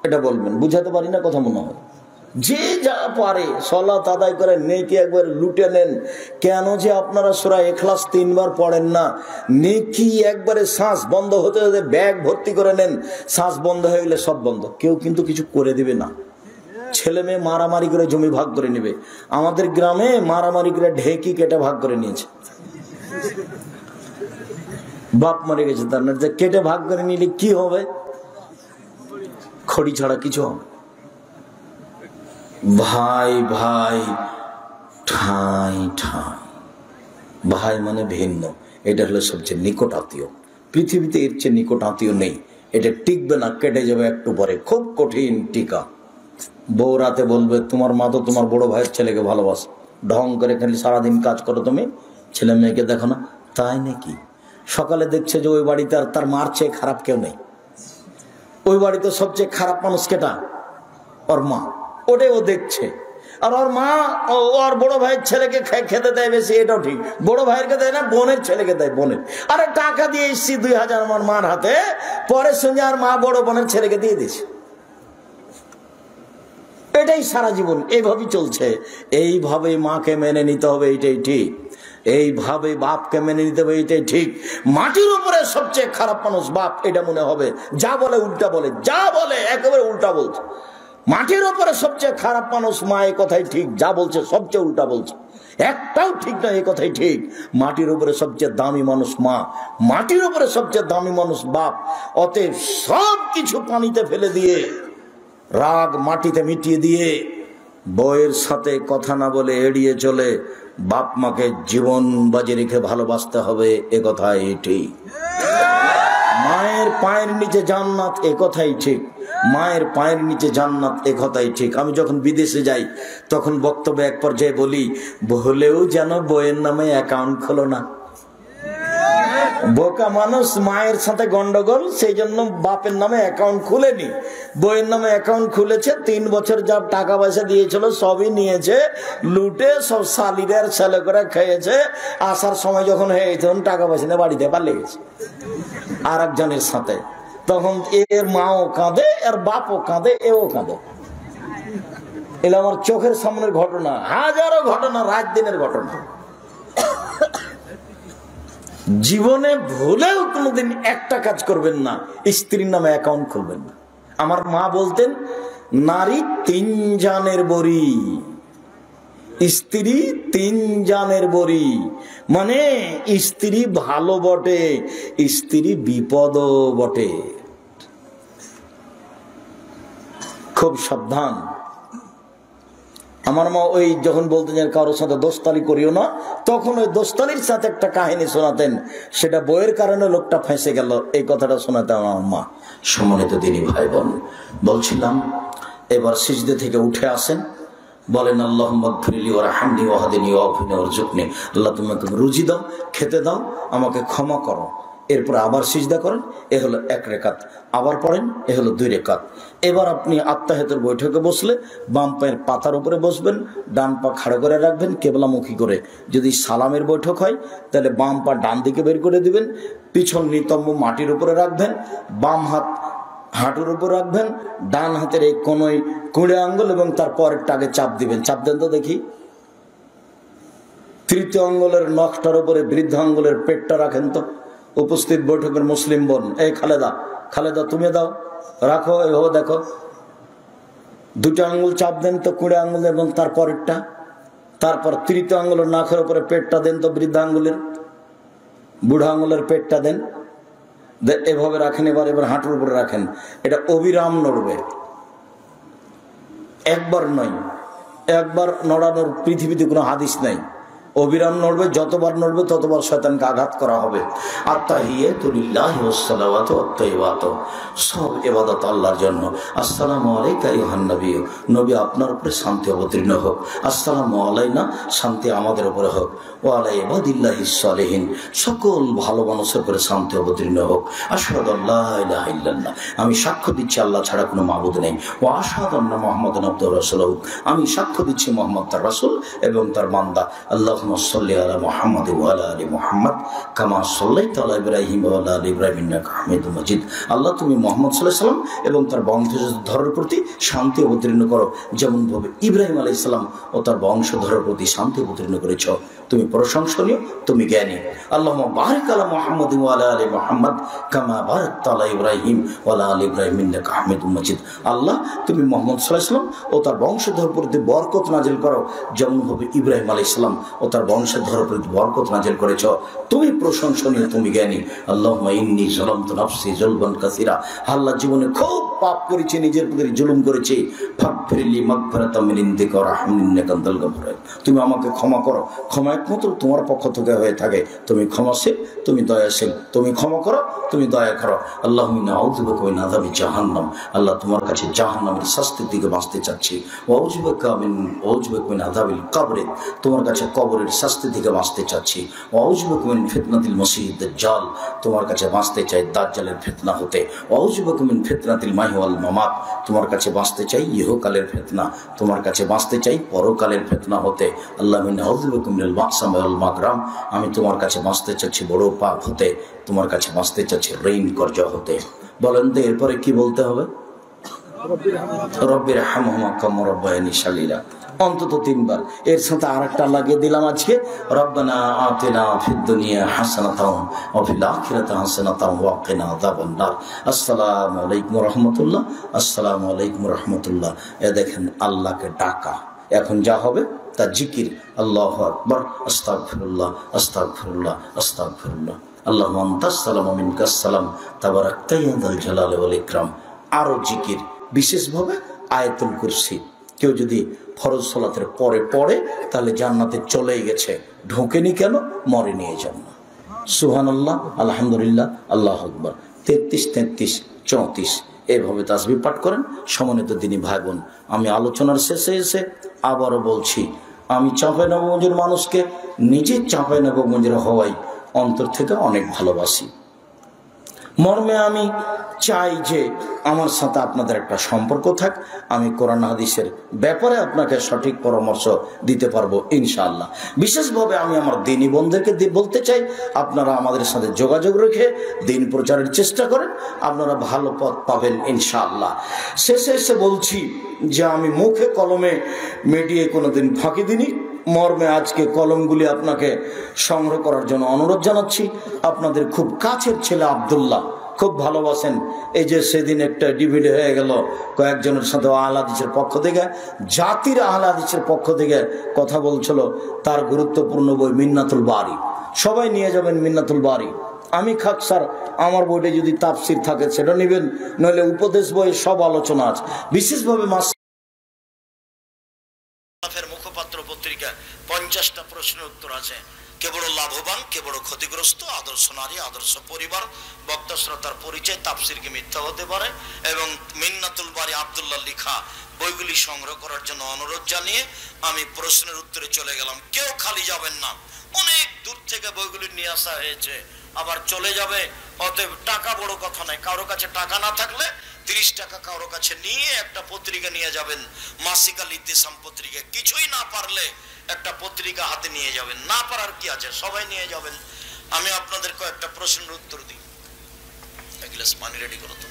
এটা বলবেন। বুঝাতে পারি না কথা মনে হয়? যে যা পারে সালাত আদায় করে নেকি একবার লুটে নেন। কেন যে আপনারা সূরা ইখলাস 3 বার পড়েন না? নেকি একবারে শ্বাস বন্ধ হতে হতে ব্যাগ ভর্তি করে নেন, শ্বাস বন্ধ হয়ে গেলে সব বন্ধ। কেউ কিন্তু কিছু করে দিবে না। ছেলে মেয়ে মারামারি করে জমি ভাগ করে নেবে। আমাদের গ্রামে মারামারি করে ঢেকি কেটে ভাগ করে নিয়েছে। বাপ মরে গেছে, তার না কেটে ভাগ করে নিলে কি হবে? খড়ি ছাড়া কিছু হবে। ভাই ভাই ঠাই ঠাই, ভাই মানে ভিন্ন, এটা হলো সবচেয়ে নিকট আত্মীয়। পৃথিবীতে এর চেয়ে নিকট আত্মীয় নেই। এটা টিকবে না, কেটে যাবে একটু পরে, খুব কঠিন টিকা। বউ রাতে বলবে তোমার মা তো তোমার বড় ভাইয়ের ছেলেকে ভালোবাসে, ঢং করে খালি সারাদিন কাজ করো, তুমি ছেলে মেয়েকে দেখো না। তাই নাকি? সকালে দেখছে যে ওই বাড়িতে আর তার মার চেয়ে খারাপ কেউ নেই। ওই বাড়িতে সবচেয়ে খারাপ মানুষ কেটা? ওর মা। ওটাই ও দেখছে। আর ওর মা ওর বড় ভাইয়ের ছেলেকে খেতে দেয় বেশি, এটাও ঠিক। বড় ভাইয়েরকে দেয় না, বোনের ছেলেকে দেয়, বোনের। আরে টাকা দিয়ে এসছি 2000 আমার মার হাতে, পরে সঙ্গে আর মা বড় বোনের ছেলেকে দিয়ে দিয়েছে। এটাই সারা জীবন এইভাবেই চলছে। এইভাবে মাকে মেনে নিতে হবে, এটাই ঠিক। এইভাবে বাপকে মেনে নিতে হবে, এটাই ঠিক। মাটির উপরে সবচেয়ে খারাপ মানুষ বাপ, এটা মনে হবে। যা বলে উল্টা বলে, যা বলে একেবারে উল্টা বলছে। মাটির উপরে সবচেয়ে খারাপ মানুষ মা, এই কথাই ঠিক। যা বলছে সবচেয়ে উল্টা বলছে, একটাও ঠিক না, এই কথাই ঠিক। মাটির উপরে সবচেয়ে দামি মানুষ মা, মাটির উপরে সবচেয়ে দামি মানুষ বাপ। অতএব সব কিছু পানিতে ফেলে দিয়ে, রাগ মাটিতে মিটিয়ে দিয়ে বউয়ের সাথে কথা না বলে এড়িয়ে চলে বাপ মাকে জীবন বাজি রেখে ভালোবাসতে হবে, এ কথাই ঠিক। মায়ের পায়ের নিচে জান্নাত, এ কথাই ঠিক। মায়ের পায়ের নিচে জান্নাত, এ কথাই ঠিক। আমি যখন বিদেশে যাই তখন বক্তব্য এক পর্যায়ে বলি, ভুলেও যেন বইয়ের নামে অ্যাকাউন্ট খোলো না। বোকা মানুষ, মায়ের সাথে গন্ডগোল, সেই জন্য বাপের নামে অ্যাকাউন্ট খুলেনি, বইয়ের নামে অ্যাকাউন্ট খুলেছে। 3 বছর যা টাকা পয়সা দিয়েছিল সবই নিয়েছে, লুটে সব শালিরের ছেলে করে খেয়েছে। আসার সময় যখন হয়ে তখন টাকা পয়সা নিয়ে বাড়িতে পালিয়ে গেছে আর একজনের সাথে। তখন এর মাও কাঁদে, এর বাপও কাঁদে, এও কাঁদে। এগুলো আমার চোখের সামনের ঘটনা, হাজারো ঘটনা, রাত দিনের ঘটনা। জীবনে ভুলেও কোনোদিন একটা কাজ করবেন না, স্ত্রীর নামে অ্যাকাউন্ট খুলবেন না। আমার মা বলতেন, নারী 3 জানের বড়ি, স্ত্রী 3 জানের বড়ি। মানে স্ত্রী ভালো বটে, স্ত্রী বিপদ বটে। খুব সাবধান। আমার মা ওই যখন বলতেন যে কারোর সাথে দোস্তালি করিও না, তখন ওই দোস্তালির সাথে একটা কাহিনী শোনাতেন, সেটা বইয়ের কারণে লোকটা ফেঁসে গেল, এই কথাটা শোনাতেন আমার মা। সম্মানিত দিনী ভাই বোন, বলছিলাম এবার সিজদে থেকে উঠে আসেন, বলেন আল্লাহুম্মা গফিরলি ওয়ারহামনি ওয়াহদিনি ওয়াফিনি ওয়ারযুকনি। আল্লাহ তুমি আমাকে রুজি দাও, খেতে দাও, আমাকে ক্ষমা করো। এরপর আবার সিজদা করেন, এ হলো 1 রাকাত। আবার পড়েন, এ হলো 2 রাকাত। এবার আপনি আত্তাহিয়াতের বৈঠকে বসলে বাম পায়ের পাতার উপরে বসবেন, ডান পা খাড়া করে রাখবেন কেবলামুখী করে। যদি সালামের বৈঠক হয় তাহলে বাম পা ডান দিকে বের করে দিবেন, পিছন নিতম্ব মাটির উপরে রাখবেন, বাম হাত হাঁটুর উপর রাখবেন, ডান হাতের এই কোনোই কুড়ে আঙ্গুল এবং তার পরেরটা আগে চাপ দিবেন। চাপ দেন তো দেখি। তৃতীয় আঙ্গুলের নখটার উপরে বৃদ্ধ আঙ্গুলের পেটটা রাখেন তো। উপস্থিত বৈঠকের মুসলিম বোন, এই খালেদা, খালেদা তুমি দাও, রাখো, এভাবে দেখো। 2টা আঙ্গুল চাপ দেন তো, কুড়ে আঙ্গুল এবং তার পরেরটা। তারপর তৃতীয় আঙ্গুলের নখের উপরে পেটটা দেন তো, বৃদ্ধ আঙ্গুলের, বুড়া আঙ্গুলের পেটটা দেন, এভাবে রাখেন। এবার হাঁটুর উপরে রাখেন। এটা অবিরাম নড়বে, একবার নয়। একবার নড়ানোর পৃথিবীতে কোনো হাদিস নাই। অবিরাম নড়বে, যতবার নড়বে ততবার শয়তানকে আঘাত করা হবে। আত্তাহিয়াতু লিল্লাহি ওয়াস সালাওয়াতু ওয়াত তাইয়্যিবাতু, সব ইবাদত আল্লাহর জন্য। আসসালামু আলাইকা আইয়ুহান নবী, নবী আপনার উপরে শান্তি অবতীর্ণ হোক। আসসালামু আলাইনা, শান্তি আমাদের উপরে হোক। ওয়া আলা ইবাদিল্লাহিস সালিহিন, সকল ভালো মানুষের উপরে শান্তি অবতীর্ণ হোক। আশহাদু আল্লা ইলাহা ইল্লাল্লাহ, আমি সাক্ষ্য দিচ্ছি আল্লাহ ছাড়া কোনো মাবুদ নেই। ওয়া আশহাদু আন্না মুহাম্মাদান আবদুহু ওয়া রাসূলুহু, আমি সাক্ষ্য দিচ্ছি মুহাম্মদ তার রাসূল এবং তার বান্দা। আল্লাহুম্মা সাল্লি আলা মুহাম্মাদ ওয়া আলা আলি মুহাম্মাদ কামা সাল্লাইতা আলা ইব্রাহিম ওয়া আলা আলি ইব্রাহিম ইন্নাকা হামিদুম মাজিদ। আল্লাহ তুমি মুহাম্মদ সাল্লাল্লাহু আলাইহি সাল্লাম এবং তার বংশধরের প্রতি শান্তি অবতীর্ণ করো, যেমন ভাবে ইব্রাহিম আলাইহিস সালাম ও তার বংশধরের প্রতি শান্তি অবতীর্ণ করেছ। তুমি প্রশংসনীয়, তুমি জ্ঞানী। আল্লাহুম্মা বারিক আলা মুহাম্মাদ ওয়া আলা আলি মুহাম্মাদ কামা বারাকতা আলা ইব্রাহিম ওয়া আলা আলি ইব্রাহিম ইন্নাকা হামিদুম মাজিদ। আল্লাহ তুমি মুহাম্মদ সাল্লাল্লাহু আলাইহি সাল্লাম ও তার বংশধরের প্রতি বরকত নাজিল করো, যেমন ভাবে ইব্রাহিম আলাইহিস সালাম ও তার বংশধরের প্রতি বরকত নাজিল করেছ। তুমি প্রশংসনীয়, তুমি জ্ঞানী। আল্লাহুম্মা ইন্নী যালামতু নাফসি যুলমান কাসীরা, আল্লাহ জীবনে খুব পাপ করেছি, নিজের প্রতি জুলুম করেছি। ফাগফিরলি মাগফিরাতাম মিন ইনদিকা ওয়া রাহমনি ইন্নাকা আনতাল গফুর। তুমি আমাকে ক্ষমা করো, ক্ষমা একমাত্র তোমার পক্ষ থেকে হয়ে থাকে। তুমি ক্ষমাশীল, তুমি দয়াশীল, তুমি ক্ষমা করো, তুমি দয়া করো। আল্লাহুম্মা ইন্নী আউযু বিকা মিন আযাবি জাহান্নাম, আল্লাহ তোমার কাছে জাহান্নামের শাস্তি থেকে বাঁচতে চাচ্ছি। ওয়া আউযু বিকা মিন আযাবিল কবর, তোমার কাছে কবরের শাস্তি থেকে বাঁচতে চাচ্ছি। ওয়া আউযু বিকা মিন ফিতনাতিল মাসিহিদ দাজ্জাল, তোমার কাছে বাঁচতে চাই দাজ্জালের ফিতনা হতে। ওয়া আউযু বিকা মিন ফিতনাতিল মাহি ওয়াল মামাত, তোমার কাছে বাঁচতে চাই ইহকালের ফিতনা, তোমার কাছে বাঁচতে চাই পরকালের ফিতনা হতে। আল্লাহুম্মা ইন্নী আউযু বিকা মিনাল মাকসাম ওয়াল মাকরাম, আমি তোমার কাছে বাঁচতে চাচ্ছি বড় পাপ হতে, তোমার কাছে বাঁচতে চাচ্ছি ঋণ কর্জ হতে। বলেন তো এরপরে কি বলতে হবে? রব্বির হামহুমা কামা রাব্বায়ানি সাগীরা, অন্তত 3 বার। এর সাথে আরেকটা লাগিয়ে দিলাম আজকে, রব্বানা আতিনা ফিদ দুনিয়া হাসানাতাও ওয়া ফিল আখিরাতি হাসানাতাও ওয়া কিনা আযাবান নার। আসসালামু আলাইকুম ওয়া রাহমাতুল্লাহ, আসসালামু আলাইকুম ওয়া রাহমাতুল্লাহ। এ দেখেন আল্লাহকে ডাকা, এখন যা হবে তা জিকির। আল্লাহু আকবার, আস্তাগফিরুল্লাহ, আস্তাগফিরুল্লাহ, আস্তাগফিরুল্লাহ। আল্লাহুম্মা আনতাস সালাম ওয়া মিনকাস সালাম তাবারাকতা ইয়া যাল জালালি ওয়াল ইকরাম। আরো জিকির, বিশেষভাবে আয়াতুল কুরসি। কেউ যদি ফরজ সালাতের পরে পড়ে তাহলে জান্নাতে চলেই গেছে, ঢোকেনি কেন? মরেনি এই জন্য। সুবহানাল্লাহ, আলহামদুলিল্লাহ, আল্লাহু আকবার। 33, 33, 34 এইভাবে তাসবিহ পাঠ করেন। সম্মানিত দিনী ভাই বোন, আমি আলোচনার শেষে এসে আবারও বলছি, আমি চাঁপাইনবাবগঞ্জের মানুষকে নিজে চাঁপাইনবাবগঞ্জের হওয়াই অন্তর থেকে অনেক ভালোবাসি। মর্মে আমি চাই যে আমার সাথে আপনাদের একটা সম্পর্ক থাক, আমি কোরআন হাদিসের ব্যাপারে আপনাকে সঠিক পরামর্শ দিতে পারবো ইনশাআল্লাহ। বিশেষভাবে আমি আমার দিনী বন্ধুদেরকে বলতে চাই, আপনারা আমাদের সাথে যোগাযোগ রেখে দিন প্রচারের চেষ্টা করেন, আপনারা ভালো পথ পাবেন ইনশাআল্লাহ। শেষে এসে বলছি যে আমি মুখে কলমে মিডিয়ায় কোনোদিন ফাঁকি দিইনি। মর্মে আজকে কলমগুলি আপনাকে সংগ্রহ করার জন্য অনুরোধ জানাচ্ছি। আপনাদের খুব কাছের ছেলে আব্দুল্লাহ, খুব ভালোবাসেন। এই যে সেদিন একটা ডিভিডি হয়ে গেল কয়েকজনের সাথে আহলে হাদিসের পক্ষ থেকে, জাতির আহলে হাদিসের পক্ষ থেকে কথা বলছিল, তার গুরুত্বপূর্ণ বই মিন্নাতুল বারী, সবাই নিয়ে যাবেন মিন্নাতুল বারী। আমি খাক স্যার, আমার বইটা যদি তাফসির থাকে সেটা নেবেন, নইলে উপদেশ বইয়ে সব আলোচনা আছে। বিশেষভাবে মুখপাত্র পত্রিকা 50টা প্রশ্নের উত্তর আছে। কে বড় লাভবান, কে বড় ক্ষতিগ্রস্ত, আদর্শ নারী, আদর্শ পরিবার, বক্তা শ্রোতার পরিচয়, তাফসির কি মিথ্যা হতে পারে, এবং মিন্নাতুল বারী আব্দুল্লাহ লিখা বইগুলি সংগ্রহ করার জন্য অনুরোধ জানিয়ে আমি প্রশ্নের উত্তরে চলে গেলাম। কেউ খালি যাবেন না, অনেক দূর থেকে বইগুলি নিয়ে আসা হয়েছে, আবার চলে যাবে। অতএব টাকা বড় কথা নয়, কারো কাছে টাকা না থাকলে 30 টাকা কারো কাছে নিয়ে একটা পত্রিকা নিয়ে যাবেন, মাসিক আল ইত্তেসাম পত্রিকা। কিছুই না পারলে একটা পত্রিকা হাতে নিয়ে যাবেন, না পারার কি আছে, সবাই নিয়ে যাবেন। আমি আপনাদের কয়েকটা প্রশ্নের উত্তর দিই। এক গ্লাস পানি রেডি করো তো।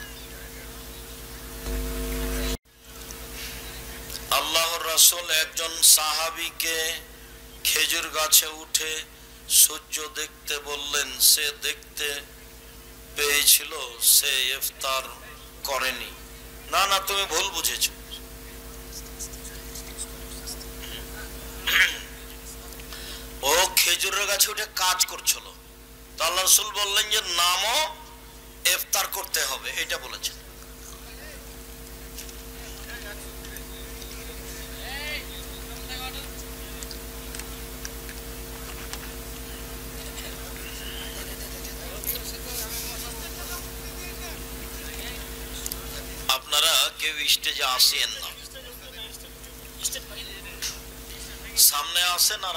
আল্লাহর রাসূল একজন সাহাবীকে খেজুর গাছে উঠে সূর্য দেখতে বললেন, সে দেখতে পেয়েছিল, সে ইফতার করেনি। না না, তুমি ভুল বুঝেছো। ও খেজুরের গাছে উঠে কাজ করছিল, তো আল্লাহ রাসূল বললেন যে নামো, ইফতার করতে হবে, এটা বলেছেন। আপনারা কেউ স্টেজে আসেন না, সামনে আসেন, আর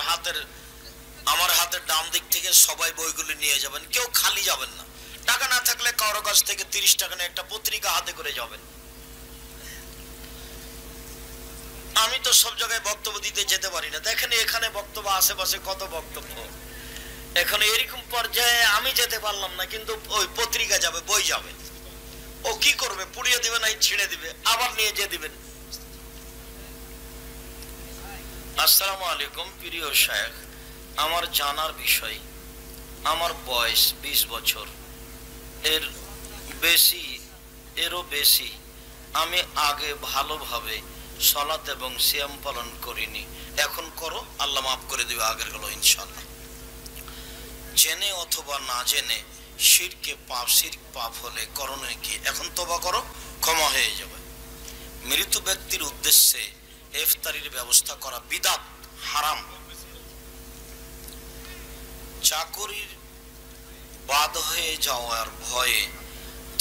আমার হাতের ডান দিক থেকে সবাই বইগুলি নিয়ে যাবেন, কেউ খালি যাবেন না। টাকা না থাকলে কারো কাছ থেকে 30 টাকা নিয়ে একটা পত্রিকা হাতে করে যাবেন। আমি তো সব জায়গায় বক্তব্য দিতে যেতে পারি না, দেখেন এখানে বক্তব্য, আশেপাশে কত বক্তব্য। এখন এরকম পর্যায়ে আমি যেতে পারলাম না, কিন্তু ওই পত্রিকা যাবে, বই যাবে, ও কি করবে? পুড়িয়ে দিবে, নাই ছিঁড়ে দিবে, আবার নিয়ে যেয়ে দিবেন। আসসালামু আলাইকুম প্রিয় শায়েখ, আমার জানার বিষয়, আমার বয়স 20 বছর, এরও বেশি। আমি আগে ভালোভাবে সালাত এবং সিয়াম পালন করিনি, এখন করো, আল্লাহ মাফ করে দিবে আগের গুলো ইনশাআল্লাহ। জেনে অথবা না জেনে শিরক পাপ হলে করণীয় কি? এখন তওবা করো, ক্ষমা হয়ে যাবে। মৃত ব্যক্তির উদ্দেশ্যে ইফতারির ব্যবস্থা করা বিদআত, হারাম। চাকরির বাদ হয়ে যাওয়ার ভয়ে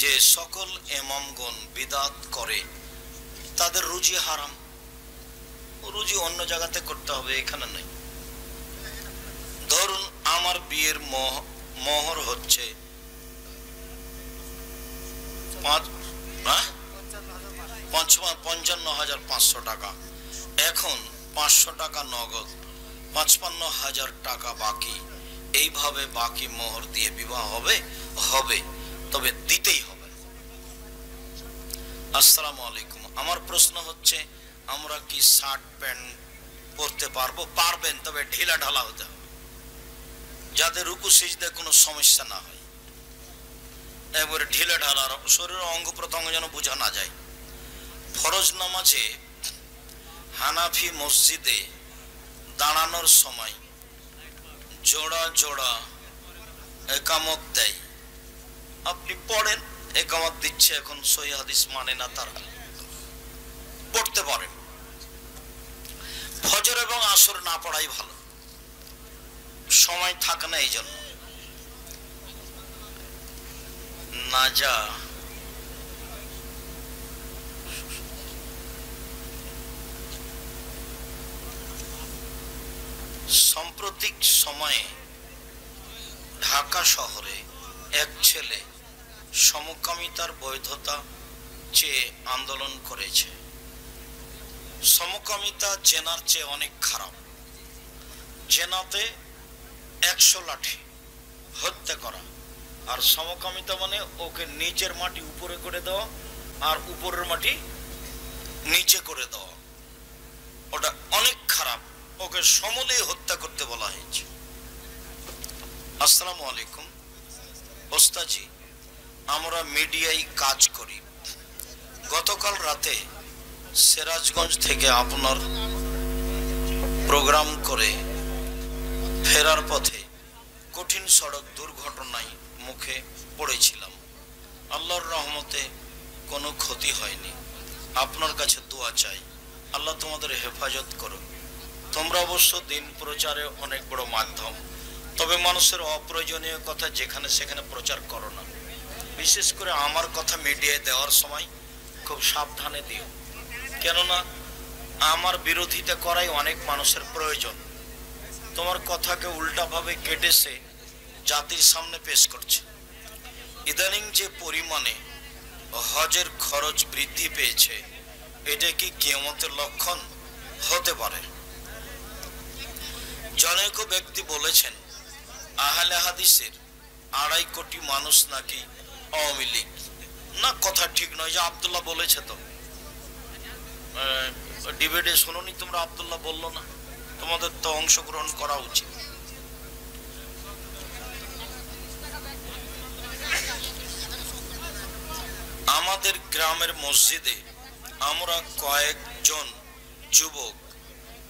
যে সকল ইমামগণ বিদআত করে তাদের রুজি হারাম। রুজি অন্য জায়গাতে করতে হবে, এখানে নয়। ধরুন আমার বিয়ের মোহর হচ্ছে 55,500 টাকা, এখন 500 টাকা নগদ, 55,000 টাকা বাকি। এইভাবে বাকি মোহর দিয়ে বিবাহ হবে? হবে, তবে দিতেই হবে। আসসালামু আলাইকুম, আমার প্রশ্ন হচ্ছে, আমরা কি শার্ট প্যান্ট পরতে পারবো? পারবেন, তবে ঢিলা ঢালা হতে হবে, যাতে রুকু সিজদায় কোনো সমস্যা না হয়। একবারে ঢিলা ঢালা, শরীরের অঙ্গ প্রত্যঙ্গ যেন বোঝা না যায়। ফরজ নামাজে হানাফি মসজিদে দাঁড়ানোর সময় জোড়া জোড়া একামত দেয়, আপনি পড়েন, একামত দিচ্ছে, এখন সহিহ হাদিস মানে না, তারা পড়তে পারেন। ফজর এবং আসর না পড়াই ভালো, সময় থাকে না এই জন্য। না যা সাম্প্রতিক সময়ে ঢাকা শহরে এক ছেলে সমকামিতার বৈধতা চেয়ে আন্দোলন করেছে। সমকামিতা জেনার চেয়ে অনেক খারাপ। জেনাতে 100 লাঠি হত্যা করা, আর সমকামিতা মানে ওকে নিচের মাটি উপরে করে দেওয়া আর উপরের মাটি নিচে করে দেওয়া, ওটা অনেক খারাপ। ওকে সমলে হত্যা করতে বলা হয়েছে। আসসালামু আলাইকুম ওস্তাদজি, আমরা মিডিয়ায় কাজ করি। গতকাল রাতে সিরাজগঞ্জ থেকে আপনার প্রোগ্রাম করে ফেরার পথে কঠিন সড়ক দুর্ঘটনায় মুখে পড়েছিলাম। আল্লাহর রহমতে কোনো ক্ষতি হয়নি। আপনার কাছে দোয়া চাই, আল্লাহ তোমাদের হেফাজত করুক। তোমরা অবশ্য দিন প্রচারে অনেক বড় মাধ্যম, তবে মানুষের অপ্রয়োজনীয় কথা যেখানে সেখানে প্রচার করো না। বিশেষ করে আমার কথা মিডিয়ায় দেওয়ার সময় খুব সাবধানে দিও, কেননা আমার বিরোধিতা করাই অনেক মানুষের প্রয়োজন। তোমার কথাকে উল্টাভাবে কেটেছে জাতির সামনে পেশ করছে। ইদানিং যে পরিমাণে হজের খরচ বৃদ্ধি পেয়েছে, এটা কি কিয়ামতের লক্ষণ হতে পারে? জনৈক ব্যক্তি বলেছেন আহলে হাদিসের 2.5 কোটি মানুষ নাকি আওয়ামী লীগ। না, কথা ঠিক নয়। যে আব্দুল্লাহ বলেছে, তো ডিবেটে শুনোনি তোমরা? আব্দুল্লাহ বললো না? তোমাদের তো অংশগ্রহণ করা উচিত। আমাদের গ্রামের মসজিদে আমরা কয়েকজন যুবক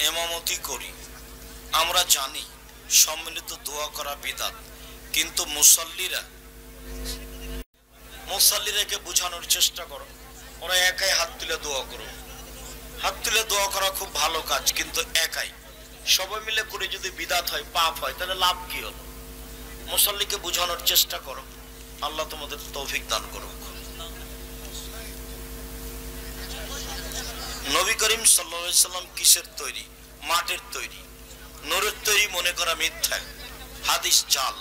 ইমামতি করি। আমরা জানি সম্মিলিত দোয়া করা বিদআত, কিন্তু মুসাল্লিরাকে বোঝানোর চেষ্টা করো, ওরা একাই হাত তুলে দোয়া করো। হাত তুলে দোয়া করা খুব ভালো কাজ, কিন্তু একাই। সবাই মিলে করে যদি বিদআত হয়, পাপ হয়, তাহলে লাভ কি হলো? মুসাল্লিকে বোঝানোর চেষ্টা করো। আল্লাহ তোমাদের তৌফিক দান করুক। নবী করিম সাল্লাল্লাহু আলাইহি সাল্লাম কিসের তৈরি? মাটির তৈরি। নূরের তৈরি মনে করা মিথ্যা, হাদিস জাল।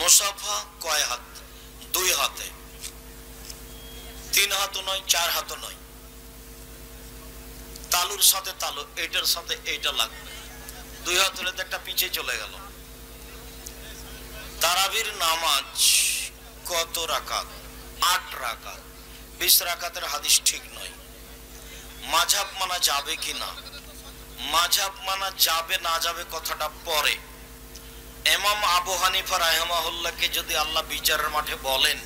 মুসাফা কয় হাত? 2 হাতে। 3 হাতও নয়, 4 হাতও নয়। তালুর সাথে তালু, এইটার সাথে এইটা লাগবে। 2 হাত হলে তো একটা পিছিয়ে চলে গেল। তারাবির নামাজ কত রাকাত? 8 রাকাত। 20 রাকাতের হাদিস ঠিক নয়। মাযহাব মানা যাবে কি না? মাযহাব মানা যাবে না যাবে কথাটা পরে। ইমাম আবু হানিফা রাহিমাহুল্লাহকে যদি আল্লাহ বিচারের মাঠে বলেন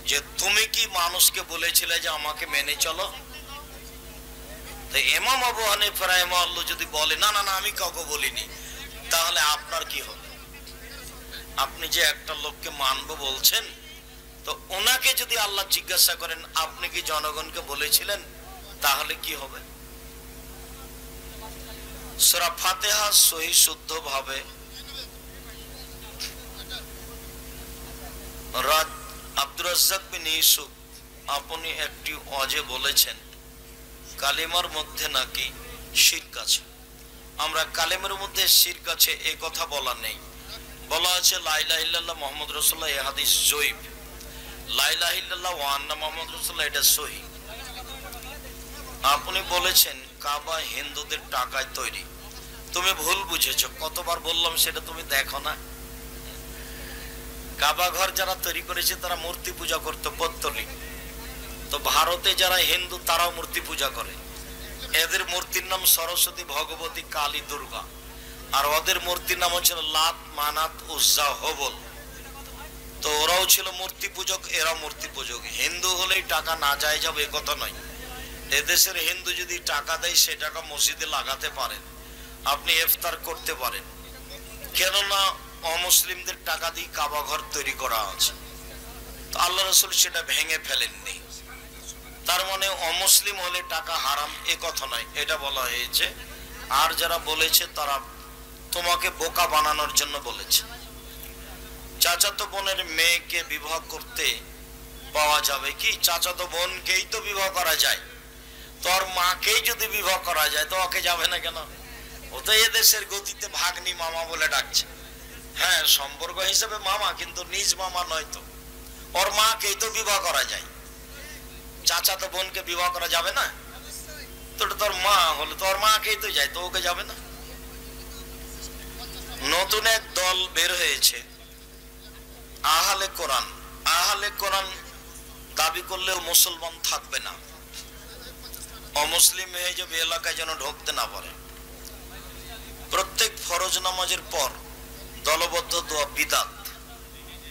যে তুমি কি মানুষকে বলেছিলে যে আমাকে মেনে চলো, তো ইমাম আবু হানিফা রাহিমাহুল্লাহ যদি বলে না না না আমি কাউকে বলিনি, তাহলে আপনার কি হবে? আপনি যে একটা লোককে মানবো বলছেন, তো ওনাকে যদি আল্লাহ জিজ্ঞাসা করেন আপনি কি জনগণকে বলেছিলেন, তাহলে কি হবে? সূরা ফাতিহা সহি শুদ্ধ ভাবে আব্দুর রাজ্জাক বিন ইউসুফ আপনি একটি ওয়াজে বলেছেন কালিমার মধ্যে নাকি শিরক আছে। আমরা কালিমার মধ্যে শিরক আছে এই কথা বলা নেই। বলা আছে লা ইলাহা ইল্লাল্লাহ মুহাম্মদ রাসূলুল্লাহ, এই হাদিস জয়ীফ। লা ইলাহা ইল্লাল্লাহ ওয়া আন্না মুহাম্মদ রাসূলুল্লাহ, এটা সহিহ। আপনি বলেছেন কাবা হিন্দুদের টাকায় তৈরি। তুমি ভুল বুঝেছো। কতবার বললাম সেটা তুমি দেখো না? কাবা ঘর যারা তৈরি করেছে তারা মূর্তি পূজা করতো, পৌত্তলিক। তো ভারতে যারা হিন্দু তারাও মূর্তি পূজা করে। এদের মূর্তির নাম সরস্বতী, ভগবতী, কালী, দুর্গা। আর ওদের মূর্তির নাম হচ্ছিল লাত, মানাত, উজ্জা, হবল। তো ওরাও ছিল মূর্তি পূজক, এরাও মূর্তি পূজক। হিন্দু হলেই টাকা না যায় যাবে এ কথা নয়। এদেশের হিন্দু যদি টাকা দেয় সে টাকা মসজিদে লাগাতে পারেন, আপনি ইফতার করতে পারেন, কেননা অমুসলিমদের টাকা দিয়ে কাবা ঘর তৈরি করা আছে। তো আল্লাহ রাসূল সেটা ভেঙে ফেলেননি। তার মানে অমুসলিম হলে টাকা হারাম এ কথা নয়, এটা বলা হয়েছে। আর যারা বলেছে তারা তোমাকে বোকা বানানোর জন্য বলেছে। চাচাতো বোনের মেয়েকে বিবাহ করতে পাওয়া যাবে কি? চাচাতো বোনকেই তো বিবাহ করা যায়, তোর মাকেই যদি বিবাহ করা যায় তো ওকে যাবে না কেন? ও তো এদেশের গতিতে ভাগ্নি মামা বলে ডাকছে। হ্যাঁ, সম্পর্ক হিসেবে মামা, কিন্তু নিজ মামা নয়। তো ওর মাকেই তো বিবাহ করা যায়, চাচাতো বোনকে বিবাহ করা যাবে না? তো তোর মা হলে তোর মাকেই তো যায়, তো ওকে যাবে না? নতুন এক দল বের হয়েছে, আহলে কোরআন। আহলে কোরআন দাবি করলেও মুসলমান থাকবে না, অমুসলিম হয়ে যাবে, এলাকায় যেন ঢুকতে না পারে। প্রত্যেক ফরজ নামাজের পর দলবদ্ধ দোয়া বিদাত,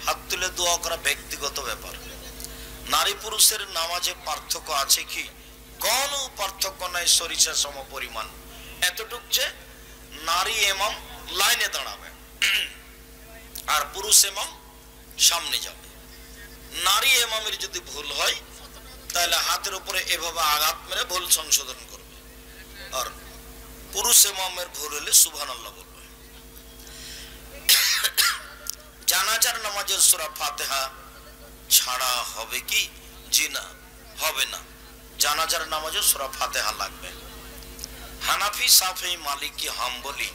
হাত তুলে দোয়া করা ব্যক্তিগত ব্যাপার। নারী পুরুষের নামাজে পার্থক্য আছে কি? কোনো পার্থক্য নাই, সরিষা সম পরিমাণ। এতটুক যে নারী ইমাম লাইনে দাঁড়াবে আর পুরুষ ইমাম সামনে যাবে। নারী ইমামের যদি ভুল হয় তাহলে হাতের উপরে এভাবে আঘাত মেরে ভুল সংশোধন করবে, আর পুরুষ ইমামের ভুল হলে সুবহানাল্লাহ বলবে। জানাজার নামাজের সূরা ফাতিহা ছাড়া হবে কি? জি না, হবে না। জানাজার নামাজে সূরা ফাতিহা লাগবে। হানাফি, শাফি, মালিকি, হাম্বলি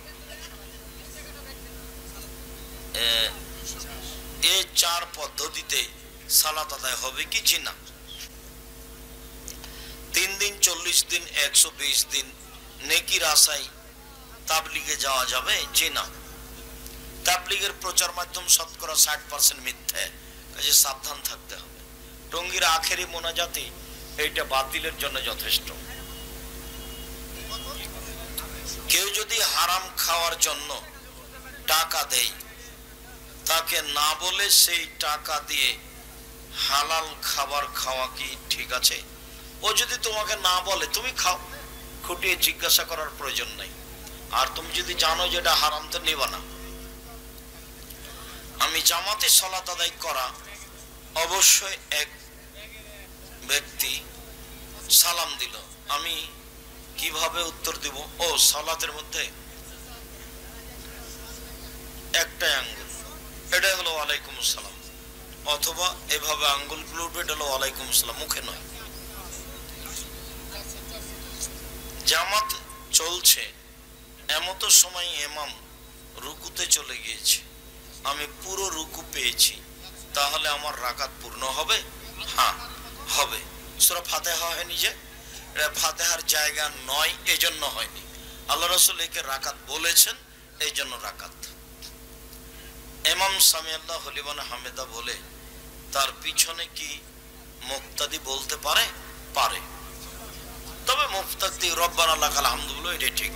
এই চার পদ্ধতিতে সালাত আদায় হবে কি? জি না। 3 দিন, 40 দিন, 120 দিন নেকির আশায় তাবলিগে যাওয়া যাবে? জি না। তাবলিগের প্রচার মাধ্যম শতকরা 60% মিথ্যা, কাজে সাবধান থাকতে হবে। টঙ্গীর আখেরি মোনাজাতি এইটা বাতিলের জন্য যথেষ্ট। কেউ যদি হারাম খাওয়ার জন্য টাকা দেয়, তাকে না বলে সেই টাকা দিয়ে হালাল খাবার খাওয়া কি ঠিক আছে? ও যদি তোমাকে না বলে তুমি খাও, খুঁটিয়ে জিজ্ঞাসা করার প্রয়োজন নেই। আর তুমি যদি জানো যে এটা হারাম তো নেবা না। আমি জামাতে সালাত আদায় করা, অবশ্যই এক ব্যক্তি সালাম দিল, আমি কিভাবে উত্তর দিব? ও সালাতের মধ্যে একটাই আঙ্গুল, এটা হলো ওয়ালাইকুম আসসালাম, অথবা এভাবে আঙ্গুলগুলো উঠবে, এটা হলো ওয়ালাইকুম আসসালাম, মুখে নয়। জামাত চলছে, এমত সময় ইমাম রুকুতে চলে গিয়েছে, আমি পুরো রুকু পেয়েছি, তাহলে আমার রাকাত পূর্ণ হবে? হ্যাঁ হবে। সূরা ফাতিহা হয়নি যে, এটা ফাতিহার জায়গা নয়, এজন্য হয়নি। আল্লাহ রাসূল একে রাকাত বলেছেন, এই জন্য রাকাত। ইমাম সামি আল্লাহু লিমান হামিদা বলে তার পিছনে কি মুক্তাদি বলতে পারে? পারে, তবে মুফতাদি রব্বানা লাকাল হামদু বলে, এটা ঠিক।